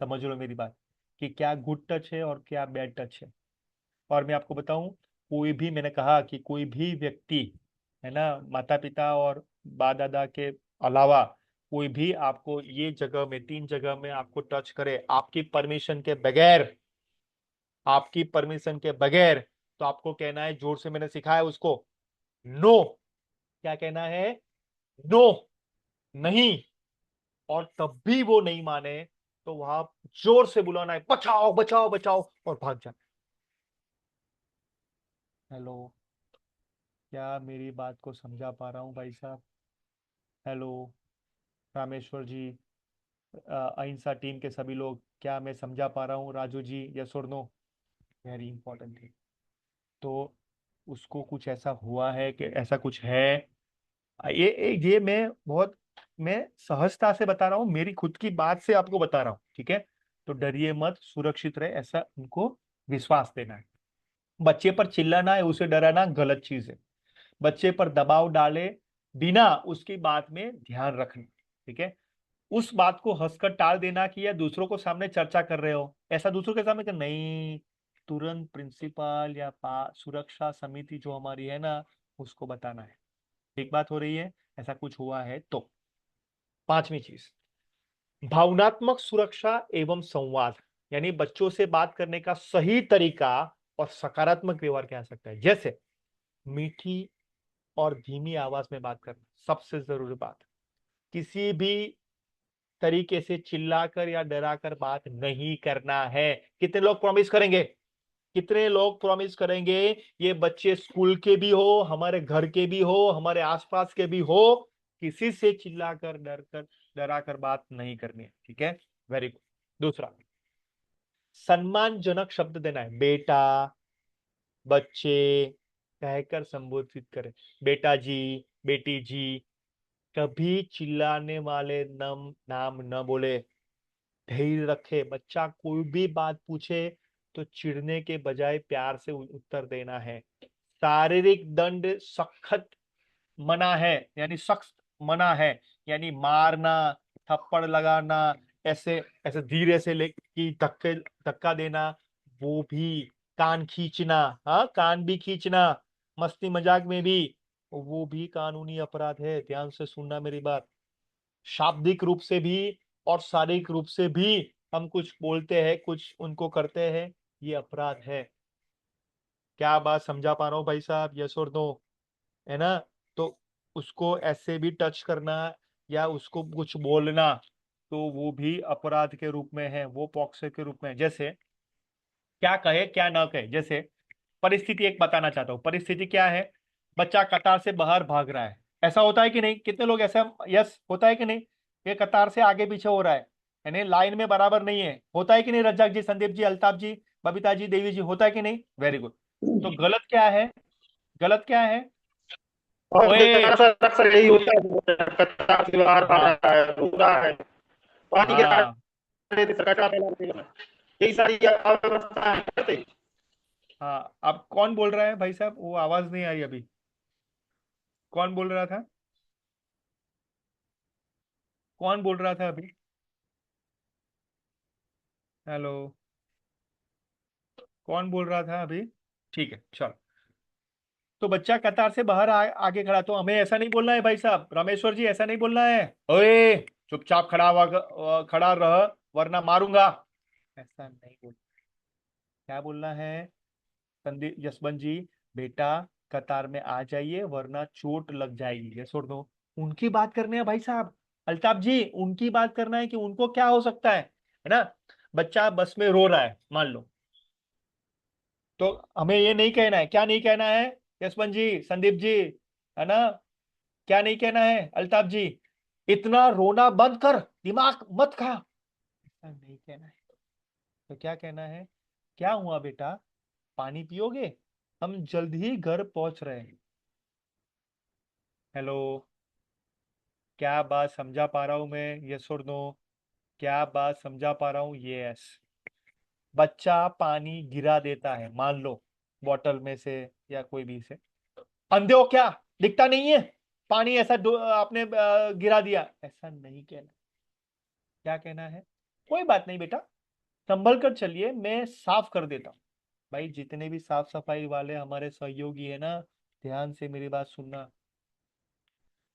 समझ लो मेरी बात, कि क्या गुड टच है और क्या बैड टच है। और मैं आपको बताऊं, कोई भी, मैंने कहा कि कोई भी व्यक्ति, है ना, माता पिता और बाप दादा के अलावा कोई भी आपको ये जगह में, 3 जगह में आपको टच करे आपकी परमिशन के बगैर, आपकी परमिशन के बगैर, तो आपको कहना है, जोर से मैंने सिखाया उसको, नो। क्या कहना है? नो, नहीं, और तब भी वो नहीं माने तो वहां जोर से बुलाना है, बचाओ बचाओ बचाओ, और भाग जाना। हेलो, क्या मेरी बात को समझा पा रहा हूँ भाई साहब? हेलो रामेश्वर जी, अहिंसा टीम के सभी लोग, क्या मैं समझा पा रहा हूँ? राजू जी, यस और नो? Very important thing. तो उसको कुछ ऐसा हुआ है कि ऐसा कुछ है, ये मैं सहजता से बता रहा हूँ, मेरी खुद की बात से आपको बता रहा हूँ, ठीक है? तो डरिए मत, सुरक्षित रहे, ऐसा उनको विश्वास देना है। बच्चे पर चिल्लाना है, उसे डराना गलत चीज है। बच्चे पर दबाव डाले बिना उसकी बात में ध्यान रखना, ठीक है? उस बात को हंसकर टाल देना कि या दूसरों को सामने चर्चा कर रहे हो, ऐसा दूसरों के सामने कि नहीं, तुरंत प्रिंसिपल या सुरक्षा समिति जो हमारी है ना, उसको बताना है। एक बात हो रही है, ऐसा कुछ हुआ है तो। पांचवी चीज, भावनात्मक सुरक्षा एवं संवाद, यानी बच्चों से बात करने का सही तरीका और सकारात्मक व्यवहार क्या हो सकता है। जैसे मीठी और धीमी आवाज में बात करना, सबसे जरूरी बात। किसी भी तरीके से चिल्लाकर या डराकर बात नहीं करना है। कितने लोग प्रॉमिस करेंगे? कितने लोग प्रॉमिस करेंगे? ये बच्चे स्कूल के भी हो, हमारे घर के भी हो, हमारे आसपास के भी हो, किसी से चिल्लाकर डराकर बात नहीं करनी है, ठीक है? Very good. दूसरा, सम्मानजनक शब्द देना है। बेटा, बच्चे कहकर संबोधित करें। बेटा जी, बेटी जी। कभी चिल्लाने वाले नाम न बोले। धैर्य रखे। बच्चा कोई भी बात पूछे तो चिढ़ने के बजाय प्यार से उत्तर देना है। शारीरिक दंड सख्त मना है, यानी सख्त मना है, यानी मारना, थप्पड़ लगाना, ऐसे ऐसे धीरे से ले कि धक्का देना, वो भी, कान खींचना, हाँ कान भी खींचना मस्ती मजाक में भी, वो भी कानूनी अपराध है। ध्यान से सुनना मेरी बात। शाब्दिक रूप से भी और शारीरिक रूप से भी हम कुछ बोलते हैं, कुछ उनको करते हैं, ये अपराध है। क्या बात समझा पा रहा हूँ भाई साहब? यस और नो? है ना? तो उसको ऐसे भी टच करना या उसको कुछ बोलना तो वो भी अपराध के रूप में है, वो पॉक्सो के रूप में है। जैसे क्या कहे क्या ना कहे। जैसे परिस्थिति एक बताना चाहता हूँ। परिस्थिति क्या है? बच्चा कतार से बाहर भाग रहा है। ऐसा होता है कि नहीं? कितने लोग ऐसा, यस होता है कि नहीं? ये कतार से आगे पीछे हो रहा है, यानी लाइन में बराबर नहीं है। होता है कि नहीं? रज्जाक जी, संदीप जी, अल्ताफ जी, बबीता जी, देवी जी, होता है कि नहीं? Very good. तो गलत क्या है? गलत क्या है? और ओए, अक्सर अक्सर यही होता है, कतार से बाहर आ हाँ रहा है, रो रहा है, पानी गिरा हाँ रहे थे, कचरा फैला रहे थे। यही सारी अव्यवस्था है। हाँ। अब कौन बोल रहा है भाई साहब? वो आवाज नहीं आई अभी। कौन बोल रहा था? कौन बोल रहा था अभी? हेलो, कौन बोल रहा था अभी? ठीक है, चलो। तो बच्चा कतार से बाहर आगे खड़ा, तो हमें ऐसा नहीं बोलना है भाई साहब। रामेश्वर जी, ऐसा नहीं बोलना है, ओए चुपचाप खड़ा रह वरना मारूंगा, ऐसा नहीं बोल। क्या बोलना है? संदीप, जसवंत जी, बेटा कतार में आ जाइए वरना चोट लग जाएगी। ये छोड़ दो, उनकी बात करने है भाई साहब। अल्ताफ जी, उनकी बात करना है कि उनको क्या हो सकता है ना? बच्चा बस में रो रहा है मान लो, तो हमें ये नहीं कहना है। क्या नहीं कहना है यशवंत जी, संदीप जी, है ना? क्या नहीं कहना है अल्ताफ जी? इतना रोना बंद कर, दिमाग मत खा, ऐसा नहीं कहना है। तो क्या कहना है? क्या हुआ बेटा, पानी पियोगे? हम जल्द ही घर पहुंच रहे हैं। हेलो, क्या बात समझा पा रहा हूं मैं? यस और नो? क्या बात समझा पा रहा हूं? यस। बच्चा पानी गिरा देता है मान लो, बॉटल में से या कोई भी से। अंधे हो क्या, दिखता नहीं है? पानी ऐसा आपने गिरा दिया, ऐसा नहीं कहना। क्या कहना है? कोई बात नहीं बेटा, संभल कर चलिए, मैं साफ कर देता हूँ। भाई जितने भी साफ सफाई वाले हमारे सहयोगी है ना, ध्यान से मेरी बात सुनना।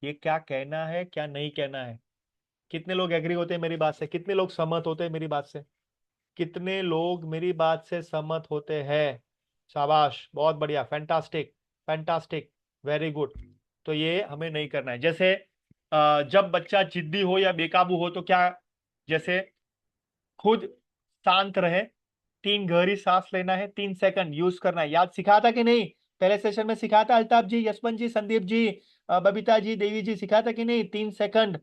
ये क्या कहना है क्या नहीं कहना है, कितने लोग एग्री होते हैं मेरी बात से? कितने लोग सहमत होते हैं मेरी बात से? कितने लोग मेरी बात से सहमत होते हैं? शाबाश, बहुत बढ़िया, फैंटास्टिक, फैंटास्टिक, वेरी गुड। तो ये हमें नहीं करना है। जैसे जब बच्चा जिद्दी हो या बेकाबू हो तो क्या, जैसे खुद शांत रहे, 3 गहरी सांस लेना है, 3 सेकंड यूज करना है। याद सिखाया था कि नहीं? पहले सेशन में सिखाया था अल्ताफ जी, यशवंत जी, संदीप जी, बबीता जी, देवी जी, सिखाया था कि नहीं? 3 सेकंड।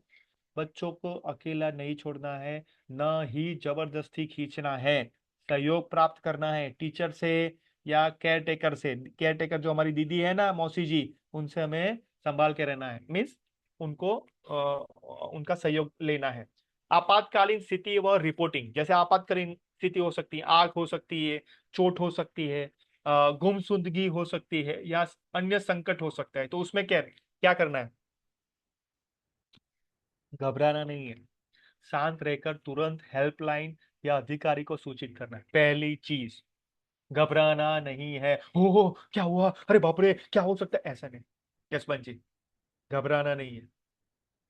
बच्चों को अकेला नहीं छोड़ना है, न ही जबरदस्ती खींचना है, सहयोग प्राप्त करना है टीचर से या केयर टेकर से। केयर टेकर जो हमारी दीदी है ना, मौसी जी, उनसे हमें संभाल के रहना है, मीन्स उनको उनका सहयोग लेना है। आपातकालीन स्थिति व रिपोर्टिंग, जैसे आपातकालीन स्थिति हो सकती है, आग हो सकती है, चोट हो सकती है, गुमसुदगी हो सकती है, या अन्य संकट हो सकता है, तो उसमें क्या क्या करना है? घबराना नहीं है, शांत रहकर तुरंत हेल्पलाइन या अधिकारी को सूचित करना है, पहली चीज। घबराना नहीं है, हो क्या हुआ, अरे बाप रे क्या हो सकता है, ऐसा नहीं। यशवंत जी, घबराना नहीं है,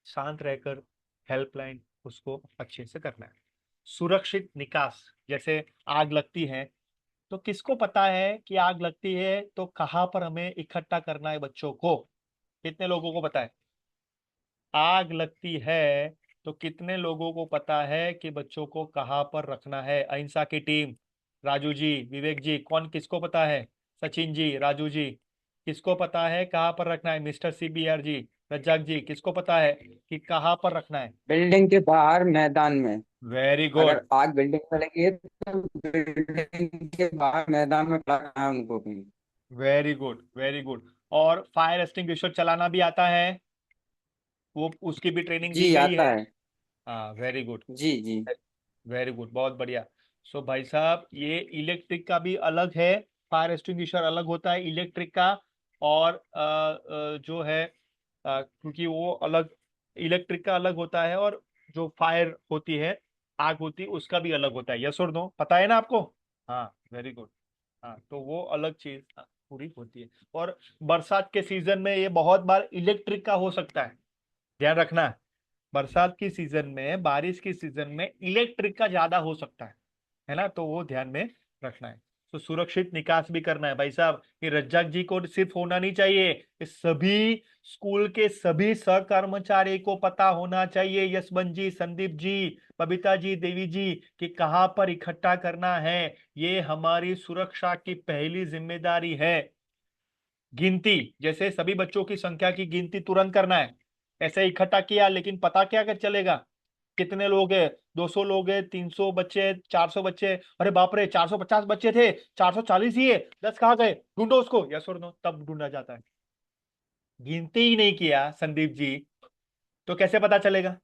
शांत रहकर हेल्पलाइन उसको अच्छे से करना है। सुरक्षित निकास, जैसे आग लगती है तो किसको पता है कि आग लगती है, तो कहाँ पर हमें इकट्ठा करना है बच्चों को? कितने लोगों को पता है? आग लगती है तो कितने लोगों को पता है कि बच्चों को कहाँ पर रखना है? अहिंसा की टीम, राजू जी, विवेक जी, कौन किसको पता है? सचिन जी, राजू जी, किसको पता है कहाँ पर रखना है? मिस्टर सीबीआर जी, रज्जाक जी, किसको पता है कि कहाँ पर रखना है? बिल्डिंग के बाहर मैदान में। वेरी गुड, अगर आग बिल्डिंग में लगी है तो बिल्डिंग के बाहर मैदान में खड़ा करना है उनको भी। Very good, very good. और फायर एक्सटिंग्विशर चलाना भी आता है? वो उसकी भी ट्रेनिंग दी जी गई आता है? है। हाँ, वेरी गुड, जी जी। वेरी गुड, बहुत बढ़िया। सो भाई साहब, ये इलेक्ट्रिक का भी अलग है, फायर एक्सटिंग्विशर अलग होता है इलेक्ट्रिक का, और जो है क्योंकि वो अलग, इलेक्ट्रिक का अलग होता है, और जो फायर होती है, आग होती है, उसका भी अलग होता है। यस और नो, पता है ना आपको? हाँ, वेरी गुड। हाँ, तो वो अलग चीज पूरी होती है। और बरसात के सीजन में ये बहुत बार इलेक्ट्रिक का हो सकता है, ध्यान रखना। बरसात की सीजन में, बारिश की सीजन में इलेक्ट्रिक का ज्यादा हो सकता है ना, तो वो ध्यान में रखना है। तो सुरक्षित निकास भी करना है भाई साहब। ये रज्जाक जी को सिर्फ होना नहीं चाहिए, ये सभी स्कूल के सभी सहकर्मचारी को पता होना चाहिए, यशवंत जी, संदीप जी, बबीता जी, देवी जी, कि कहाँ पर इकट्ठा करना है। ये हमारी सुरक्षा की पहली जिम्मेदारी है। गिनती, जैसे सभी बच्चों की संख्या की गिनती तुरंत करना है। ऐसे इकट्ठा किया, लेकिन पता क्या कर चलेगा कितने लोग हैं? 200 लोग हैं, 300 बच्चे, 400 बच्चे, अरे बाप रे 450 बच्चे थे, 440 ही है, 10 कहाँ गए, ढूंढो उसको, यस और नो, तब ढूंढा जाता है। गिनती ही नहीं किया संदीप जी, तो कैसे पता चलेगा?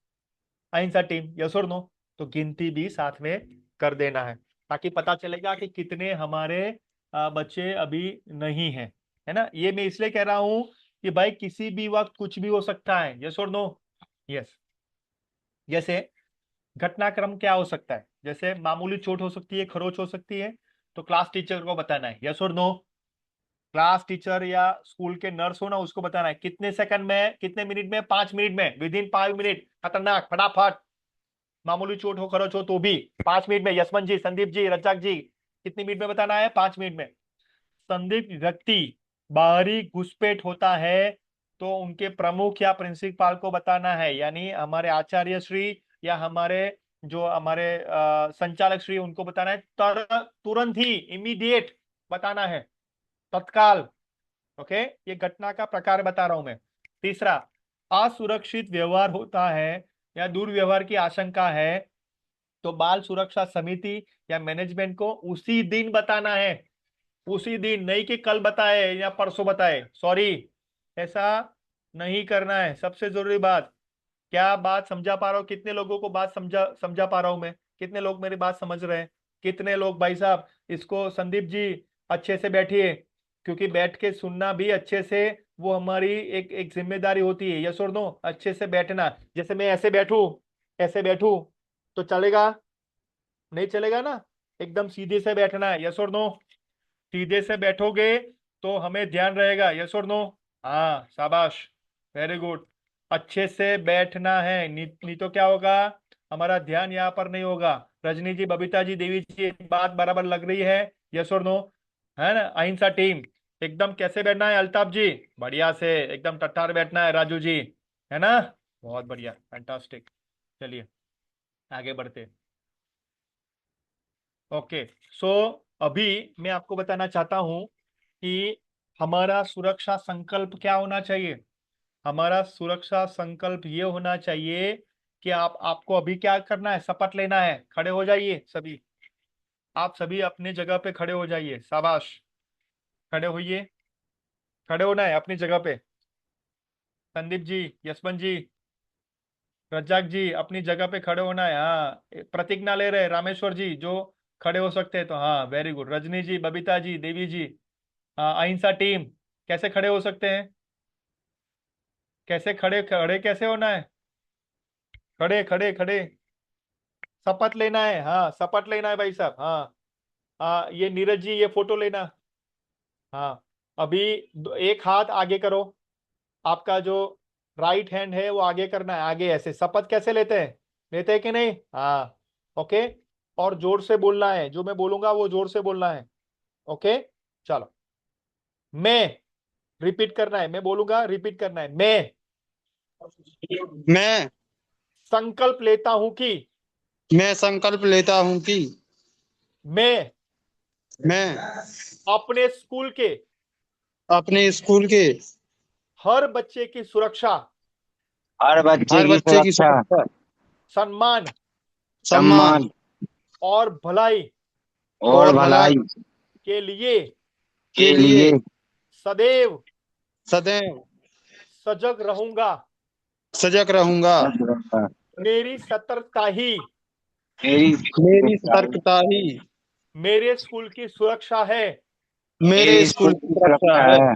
अहिंसा टीम, यस और नो, तो गिनती भी साथ में कर देना है, ताकि पता चलेगा कि कितने हमारे बच्चे अभी नहीं हैं, है ना। ये मैं इसलिए कह रहा हूं कि भाई किसी भी वक्त कुछ भी हो सकता है, यस और नो। यस, जैसे घटनाक्रम क्या हो सकता है? जैसे मामूली चोट हो सकती है, खरोच हो सकती है, तो क्लास टीचर को बताना है, यस और नो। क्लास टीचर या स्कूल के नर्स हो ना, उसको बताना है कितने सेकंड में, कितने मिनट में, 5 मिनट में, विद इन 5 मिनट, खतरनाक, फटाफट। मामूली चोट हो, खरोच हो, तो भी 5 मिनट में। यशवंत जी, संदीप जी, रज्जाक जी, कितनी मिनट में बताना है? 5 मिनट में। संदिग्ध व्यक्ति बाहरी घुसपैठ होता है तो उनके प्रमुख या प्रिंसिपल को बताना है, यानी हमारे आचार्य श्री या हमारे जो हमारे संचालक श्री, उनको बताना है, तुरंत ही, इमीडिएट बताना है, तत्काल। ओके, ये घटना का प्रकार बता रहा हूं मैं। तीसरा, असुरक्षित व्यवहार होता है या दुर्व्यवहार की आशंका है तो बाल सुरक्षा समिति या मैनेजमेंट को उसी दिन बताना है, उसी दिन, नहीं कि कल बताए या परसों बताए, सॉरी, ऐसा नहीं करना है। सबसे जरूरी बात, क्या बात समझा पा रहा हूँ? कितने लोगों को बात समझा समझा पा रहा हूं मैं? कितने लोग मेरी बात समझ रहे हैं? कितने लोग भाई साहब? इसको संदीप जी अच्छे से बैठिए, क्योंकि बैठ के सुनना भी अच्छे से वो हमारी एक एक जिम्मेदारी होती है, यस और नो। अच्छे से बैठना, जैसे मैं ऐसे बैठू, ऐसे बैठू तो चलेगा? नहीं चलेगा ना, एकदम सीधे से बैठना है, यस और नो। सीधे से बैठोगे तो हमें ध्यान रहेगा, यस और नो। हाँ, शाबाश, वेरी गुड। अच्छे से बैठना है, नहीं तो क्या होगा, हमारा ध्यान यहाँ पर नहीं होगा। रजनी जी, बबीता जी, देवी जी, बात बराबर लग रही है, यस और नो, है ना। अहिंसा टीम, एकदम कैसे बैठना है अल्ताफ जी? बढ़िया से एकदम टट्टार बैठना है, राजू जी, है ना। बहुत बढ़िया, फैंटास्टिक। चलिए आगे बढ़ते। ओके, सो अभी मैं आपको बताना चाहता हूं कि हमारा सुरक्षा संकल्प क्या होना चाहिए। हमारा सुरक्षा संकल्प ये होना चाहिए कि आपको अभी क्या करना है, शपथ लेना है। खड़े हो जाइए सभी, आप सभी अपने जगह पे खड़े हो जाइए। शाबाश, खड़े होइए, खड़े होना है अपनी जगह पे। संदीप जी, यशवंत जी, रज्जाक जी, अपनी जगह पे खड़े होना है। हाँ, प्रतिज्ञा ले रहे रामेश्वर जी, जो खड़े हो सकते हैं तो हाँ, वेरी गुड। रजनी जी, बबीता जी, देवी जी, हाँ, अहिंसा टीम, कैसे खड़े हो सकते हैं? कैसे खड़े खड़े कैसे होना है? खड़े खड़े खड़े, शपथ लेना है। हाँ, शपथ लेना है भाई साहब। हाँ हाँ, ये नीरज जी, ये फोटो लेना। हाँ, अभी एक हाथ आगे करो, आपका जो राइट हैंड है वो आगे करना है, आगे ऐसे। शपथ कैसे लेते हैं, लेते हैं कि नहीं? हाँ, ओके। और जोर से बोलना है, जो मैं बोलूंगा वो जोर से बोलना है। ओके, चलो। मैं, रिपीट करना है, मैं बोलूंगा रिपीट करना है। मैं संकल्प लेता हूं कि मैं संकल्प लेता हूं कि मैं मैं अपने स्कूल के अपने स्कूल के हर बच्चे की सुरक्षा, हर बच्चे हर की बच्चे की सुरक्षा, सुरक्षा, सम्मान सम्मान सम्मान और भलाई और और भलाई भलाई के लिए के के लिए लिए सदैव सदैव सजग रहूंगा। सजग रहूंगा। मेरी सतर्कता ही मेरी मेरी सतर्कता ही मेरे स्कूल की सुरक्षा है। मेरे मेरी स्कूल स्कूल की की सुरक्षा सुरक्षा है। है।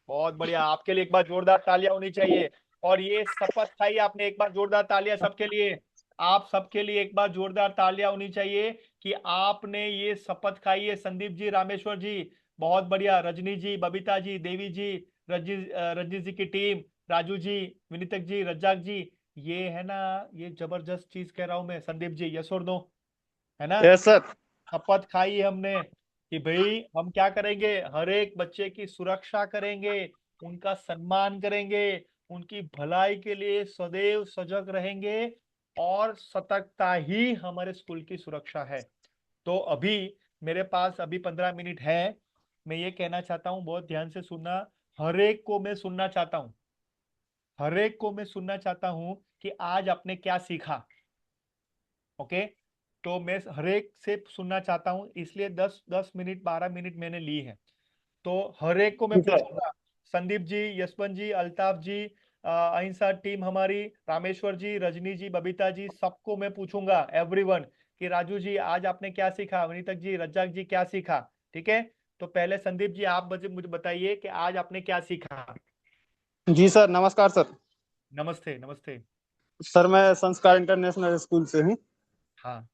बहुत बढ़िया, आपके लिए एक बार जोरदार तालियां होनी चाहिए। और ये शपथ खाई आपने, एक बार जोरदार तालियां सबके लिए। आप सबके लिए एक बार जोरदार तालियां होनी चाहिए कि आपने ये शपथ खाई है। संदीप जी, रामेश्वर जी, बहुत बढ़िया। रजनी जी, बबीता जी, देवी जी, रजनी जी की टीम, राजू जी, विनीतक जी, रज्जाक जी, ये है ना, ये जबरदस्त चीज कह रहा हूं मैं। संदीप जी, यस और नो, है ना? Yes sir. शपथ खाई है हमने कि भाई हम क्या करेंगे, हर एक बच्चे की सुरक्षा करेंगे, उनका सम्मान करेंगे, उनकी भलाई के लिए सदैव सजग रहेंगे, और सतर्कता ही हमारे स्कूल की सुरक्षा है। तो अभी मेरे पास अभी 15 मिनट है। मैं ये कहना चाहता हूँ, बहुत ध्यान से सुनना। हर एक को मैं सुनना चाहता हूँ, हर एक को मैं सुनना चाहता हूँ कि आज आपने क्या सीखा। ओके, तो मैं हर एक से सुनना चाहता हूं, इसलिए 10-10 मिनट 12 मिनट मैंने ली है। तो हर एक को मैं जी सर। पूछूंगा। संदीप जी, यशवंत जी, अल्ताफ जी, अहिंसा टीम हमारी, रामेश्वर जी, रजनी जी, बबीता जी, सबको मैं पूछूंगा, एवरीवन, कि राजू जी आज आपने क्या सीखा, वनीतक जी, रज्जाक जी क्या सीखा। ठीक है, तो पहले संदीप जी आप मुझे बताइए कि आज आपने क्या सीखा। जी सर, नमस्कार सर। नमस्ते नमस्ते। सर मैं संस्कार इंटरनेशनल स्कूल से हूँ। हाँ,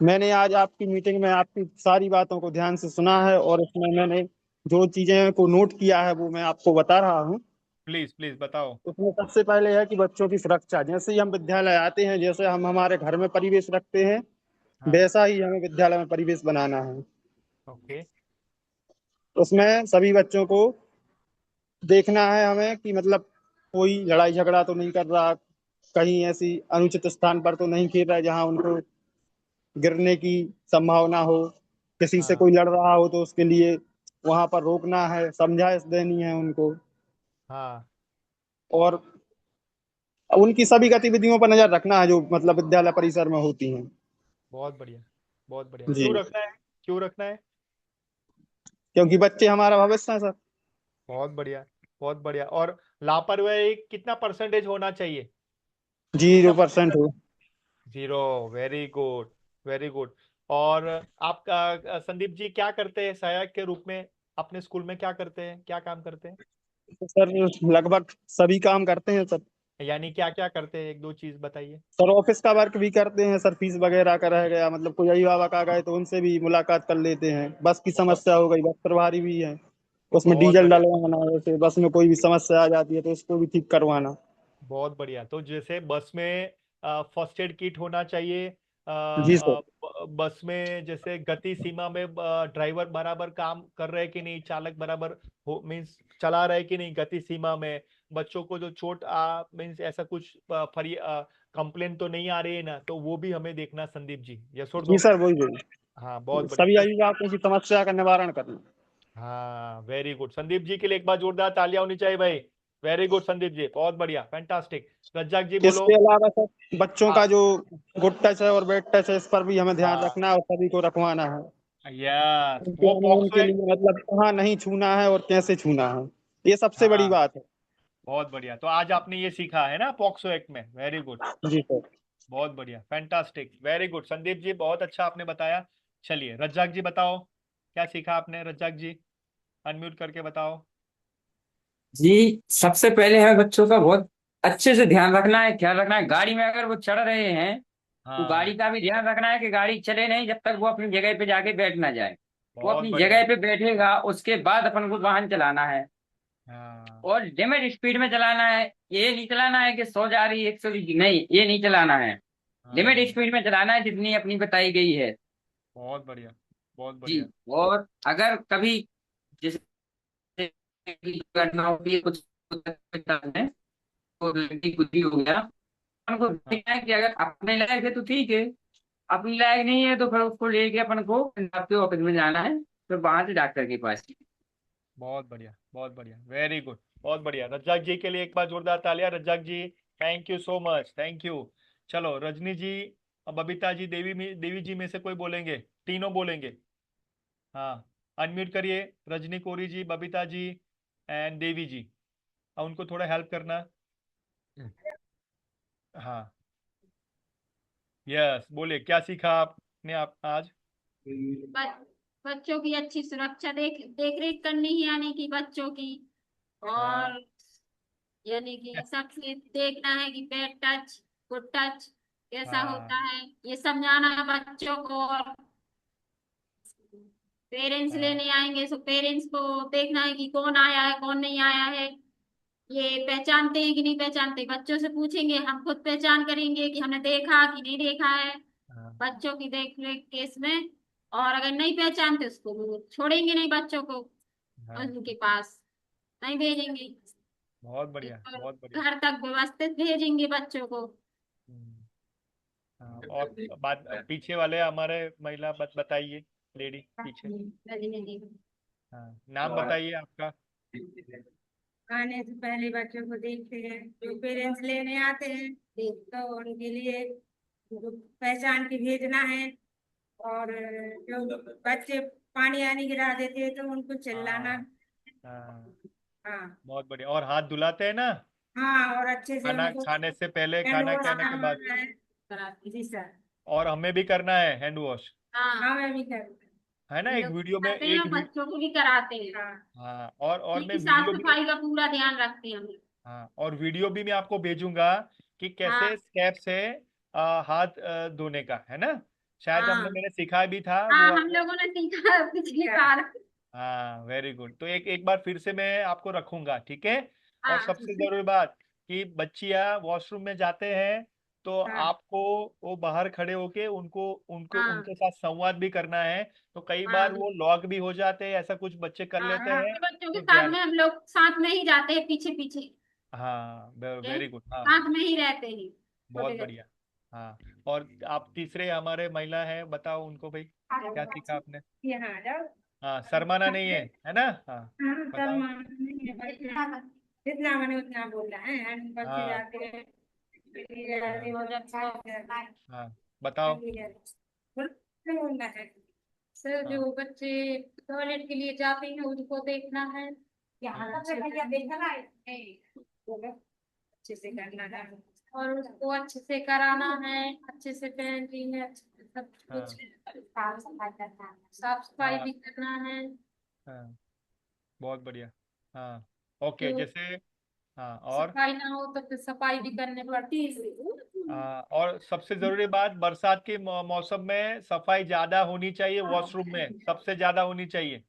मैंने आज आपकी मीटिंग में आपकी सारी बातों को ध्यान से सुना है और उसमें मैंने जो चीजें को नोट किया है वो मैं आपको बता रहा हूँ। प्लीज प्लीज बताओ। उसमें सबसे पहले है कि बच्चों की सुरक्षा। जैसे ही हम विद्यालय आते हैं, जैसे हम हमारे घर में परिवेश रखते हैं, हाँ, वैसा ही हमें विद्यालय में परिवेश बनाना है। ओके। उसमें सभी बच्चों को देखना है हमें कि मतलब कोई लड़ाई झगड़ा तो नहीं कर रहा, कहीं ऐसी अनुचित स्थान पर तो नहीं खेल रहा है जहाँ उनको गिरने की संभावना हो, किसी से हाँ कोई लड़ रहा हो तो उसके लिए वहां पर रोकना है, समझाइश देनी है उनको, हाँ, और उनकी सभी गतिविधियों पर नजर रखना है जो मतलब विद्यालय परिसर में होती हैं। बहुत बढ़िया, बहुत बढ़िया। जी, क्यों रखना है, क्यों रखना है? क्योंकि बच्चे हमारा भविष्य है सर। बहुत बढ़िया, बहुत बढ़िया। और लापरवाही कितना परसेंटेज होना चाहिए, कितना 0% हो। 0? Very good, very good. और आपका संदीप जी क्या करते हैं सहायक के रूप में, अपने स्कूल में क्या करते हैं, क्या काम करते हैं? तो सर लगभग सभी काम करते हैं सर। यानी क्या क्या करते हैं, एक दो चीज बताइए। सर ऑफिस का वर्क भी करते हैं सर, फीस वगैरह का रह गया, मतलब कोई अभिभावक आ गए तो उनसे भी मुलाकात कर लेते हैं। बस की बहुत समस्या हो गई, बस प्रभारी भी है, उसमें बहुत डीजल बढ़िया, डलवाना, जैसे बस में कोई भी समस्या आ जाती है तो उसको भी ठीक करवाना। बहुत बढ़िया। तो जैसे बस में फर्स्ट एड किट होना चाहिए, जी सर। बस में जैसे गति सीमा में ड्राइवर बराबर काम कर रहे हैं कि नहीं, चालक बराबर हो मीन्स चला रहे कि नहीं गति सीमा में, बच्चों को जो चोट मीन्स ऐसा कुछ कंप्लेन तो नहीं आ रही है ना, तो वो भी हमें देखना संदीप जी, यस और जी नो? सर, वही वही हाँ बहुत सभी बढ़िया। अभिभावकों की समस्या का निवारण करना। हाँ वेरी गुड संदीप जी के लिए एक बार जोरदार तालियां होनी चाहिए भाई। वेरी गुड संदीप जी, बहुत बढ़िया, फैंटास्टिक। रज्जाक जी बोलो। इसके अलावा सर बच्चों हाँ का जो गुड टच है और बैड टच है, इस पर भी हमें ध्यान हाँ रखना है और सभी को रखवाना है। यस, उनको वो हमें पॉक्सो उनके एक्ट। लिए मतलब कहाँ नहीं छूना है और कैसे छूना है, ये सबसे बड़ी हाँ बात है। बहुत बढ़िया, तो आज आपने ये सीखा है ना पॉक्सो एक्ट में, वेरी गुड, जी सर। बहुत बढ़िया, fantastic, very good Sandeep ji, बहुत अच्छा आपने बताया। चलिए रज्जाक जी बताओ, क्या सीखा आपने? रज्जाक जी अनम्यूट करके बताओ। जी, सबसे पहले हमें बच्चों का बहुत अच्छे से ध्यान रखना है, ख्याल रखना है। गाड़ी में अगर वो चढ़ रहे हैं तो हाँ गाड़ी का भी ध्यान रखना है कि गाड़ी चले नहीं जब तक वो अपनी जगह पे जाके बैठ ना जाए। वो बहुत अपनी बढ़िया। जगह पे बैठेगा उसके बाद अपन को वाहन चलाना है। हाँ और लिमिट स्पीड में चलाना है। ये नहीं चलाना है कि 100 जा रही है 120, नहीं ये नहीं चलाना है। लिमिट हाँ स्पीड में चलाना है जितनी अपनी बताई गई है। बहुत बढ़िया, बहुत जी। बढ़िया। और अगर कभी जैसे की घटना होती है कुछ में तो लड़की कुछ भी हो गया, हमको हाँ देखना है कि अगर अपने लायक है तो ठीक है, अपने लायक नहीं है तो फिर उसको लेके अपन को डॉक्टर ऑफिस में जाना है, फिर वहां से डॉक्टर के पास। बहुत बढ़िया, बहुत बढ़िया, वेरी गुड, बहुत बढ़िया। रज्जाक जी के लिए एक बार जोरदार तालियां। Razzaq ji thank you so much, thank you. चलो रजनी जी, बबीता जी, देवी जी में से कोई बोलेंगे? तीनों बोलेंगे? हाँ अनम्यूट करिए, रजनी कोरी जी, बबीता जी एंड देवी जी। अब उनको थोड़ा हेल्प करना। हाँ यस, बोलिए क्या सीखा आपने आप आज? बच- बच्चों की अच्छी सुरक्षा देख रेख करनी है, यानी कि बच्चों की। हाँ और यानी कि सबसे देखना है कि बैड टच गुड टच कैसा होता हाँ है, ये समझाना है बच्चों को। और पेरेंट्स हाँ लेने आएंगे तो पेरेंट्स को देखना है कि कौन आया है कौन नहीं आया है, ये पहचानते हैं कि नहीं पहचानते। बच्चों से पूछेंगे, हम खुद पहचान करेंगे कि हमने देखा कि नहीं देखा है हाँ बच्चों की देख रेख केस में। और अगर नहीं पहचानते उसको वो छोड़ेंगे नहीं बच्चों को हाँ उनके पास, नहीं भेजेंगे। बहुत बढ़िया, और बहुत बढ़िया। घर तक व्यवस्थित भेजेंगे बच्चों को। हम्म, हाँ और बात पीछे वाले हमारे महिला बताइए, लेडी पीछे। रजनी जी। हाँ नाम बताइए आपका। आने से पहले बच्चों को देखते हैं, जो पेरेंट्स लेने आते हैं तो उनके लिए जो पहचान के भेजना है। और जो बच्चे पानी आनी गिरा देते हैं तो उनको चिल्लाना। हाँ हाँ हाँ। बहुत बढ़िया, और हाथ धुलाते हैं ना हाँ, और अच्छे से खाना उनको खाने से पहले, हैंड खाना वॉश खाने के बाद? करवाना है। जी सर। और हमें भी करना है हैंड वॉश, हाँ, मैं भी करती है ना? हूँ। हम एक लोग वीडियो में करते हैं और बच्चों को भी कराते हैं। हाँ। हाँ और उनकी मैं साफ वीडियो भी, सफाई का पूरा ध्यान रखते हैं हम लोग। हाँ और वीडियो भी मैं आपको भेजूंगा कि कैसे हाँ स्टेप्स है हाथ धोने का, है ना? शायद हाँ मैंने सिखाया भी था हाँ, वो हम आपको। लोगों ने सीखा पिछली बार। हाँ वेरी गुड, तो एक एक बार फिर से मैं आपको रखूंगा, ठीक है? और हाँ सबसे जरूरी बात कि बच्चियां वॉशरूम में जाते हैं तो हाँ आपको वो बाहर खड़े होके उनको उनको हाँ उनके साथ संवाद भी करना है। तो कई बार हाँ वो लॉक भी हो जाते हैं, ऐसा कुछ बच्चे कर हाँ, लेते हैं, छोटे बच्चों के तो साथ ध्यान। में हम लोग साथ में ही जाते हैं, पीछे पीछे हाँ के वेरी गुड, हाँ साथ में ही रहते हैं बहुत छोटे बच्चे। बढ़िया। हाँ और आप तीसरे हमारे महिला हैं, बताओ उनको भाई क्या सीखा आपने? यहाँ आ जाओ। हाँ शर्माना नहीं है ना? हाँ हाँ, बताओ। जितना मैंने उतना बोला है, हम बच्चे हाँ जाते हैं जाते हाँ बहुत अच्छा होता है। हाँ बताओ। बोलना है सर, हाँ जो बच्चे टॉयलेट के लिए जाते हैं उनको देखना है, यहाँ हम्म, अच्छे अच्छे से करना है। और उसको अच्छे से कराना है, अच्छे से पेंटिंग है, अच्छे से सब कुछ हाँ साफ सफाई करना है, साफ सफाई हाँ भी करना है। हाँ बहुत बढ़िया। हाँ ओके, जो जैसे हाँ और सफाई ना हो तो फिर सफाई भी करनी पड़ती है। और सबसे जरूरी बात, बरसात के मौसम में सफाई ज्यादा होनी चाहिए, वॉशरूम में सबसे ज्यादा होनी चाहिए,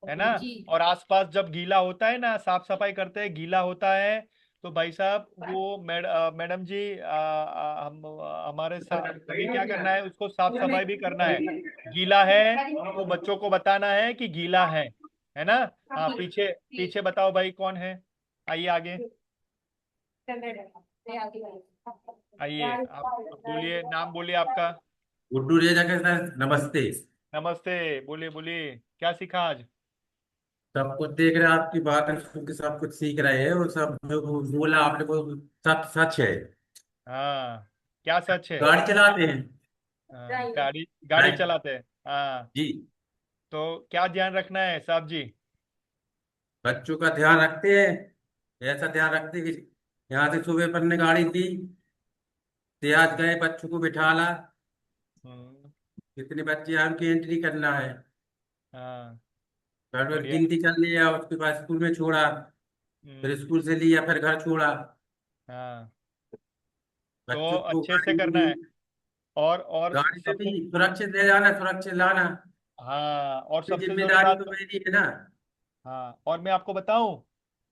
है ना? जी और आसपास जब गीला होता है ना, साफ सफाई करते हैं, गीला होता है, तो भाई साहब वो मैडम जी हम हमारे सभी क्या करना है, उसको साफ सफाई भी करना है। गीला है तो बच्चों को बताना है कि गीला है ना? हाँ पीछे, पीछे बताओ भाई कौन है, आइए आगे। आइए आप बोलिए, नाम बोलिए आपका। गुड्डू रेजा के सर नमस्ते। नमस्ते, बोलिए बोलिए, क्या सीखा आज? सब कुछ देख रहे हैं, आपकी बात सुन के सब कुछ सीख रहे हैं, और सब जो बोला आपने वो सब सच है। हाँ, क्या सच है? गाड़ी चलाते हैं। हाँ, गाड़ी गाड़ी ड्राइव। चलाते हैं, हाँ। जी। तो क्या ध्यान रखना है साहब जी? बच्चों का ध्यान रखते हैं, ऐसा ध्यान रखते हैं कि यहाँ से सुबह पर ने गाड़ी दी, तेज गए, बच्चों को बिठाला, हम्म, कितने बच्चे हैं उनकी एंट्री करना है, हाँ, फिर बढ़िया। गिनती कर लिया, उसके बाद स्कूल में छोड़ा, फिर हम्म, स्कूल से लिया, फिर घर छोड़ा। हाँ, तो बच्चों को अच्छे से गाड़ी में करना भी, है। और गाड़ी में भी सबसे, सुरक्षित ले जाना, सुरक्षित लाना। हाँ, और ये सबसे जरूरी जिम्मेदारी बात, तो मेरी है ना। हाँ, और मैं आपको बताऊं,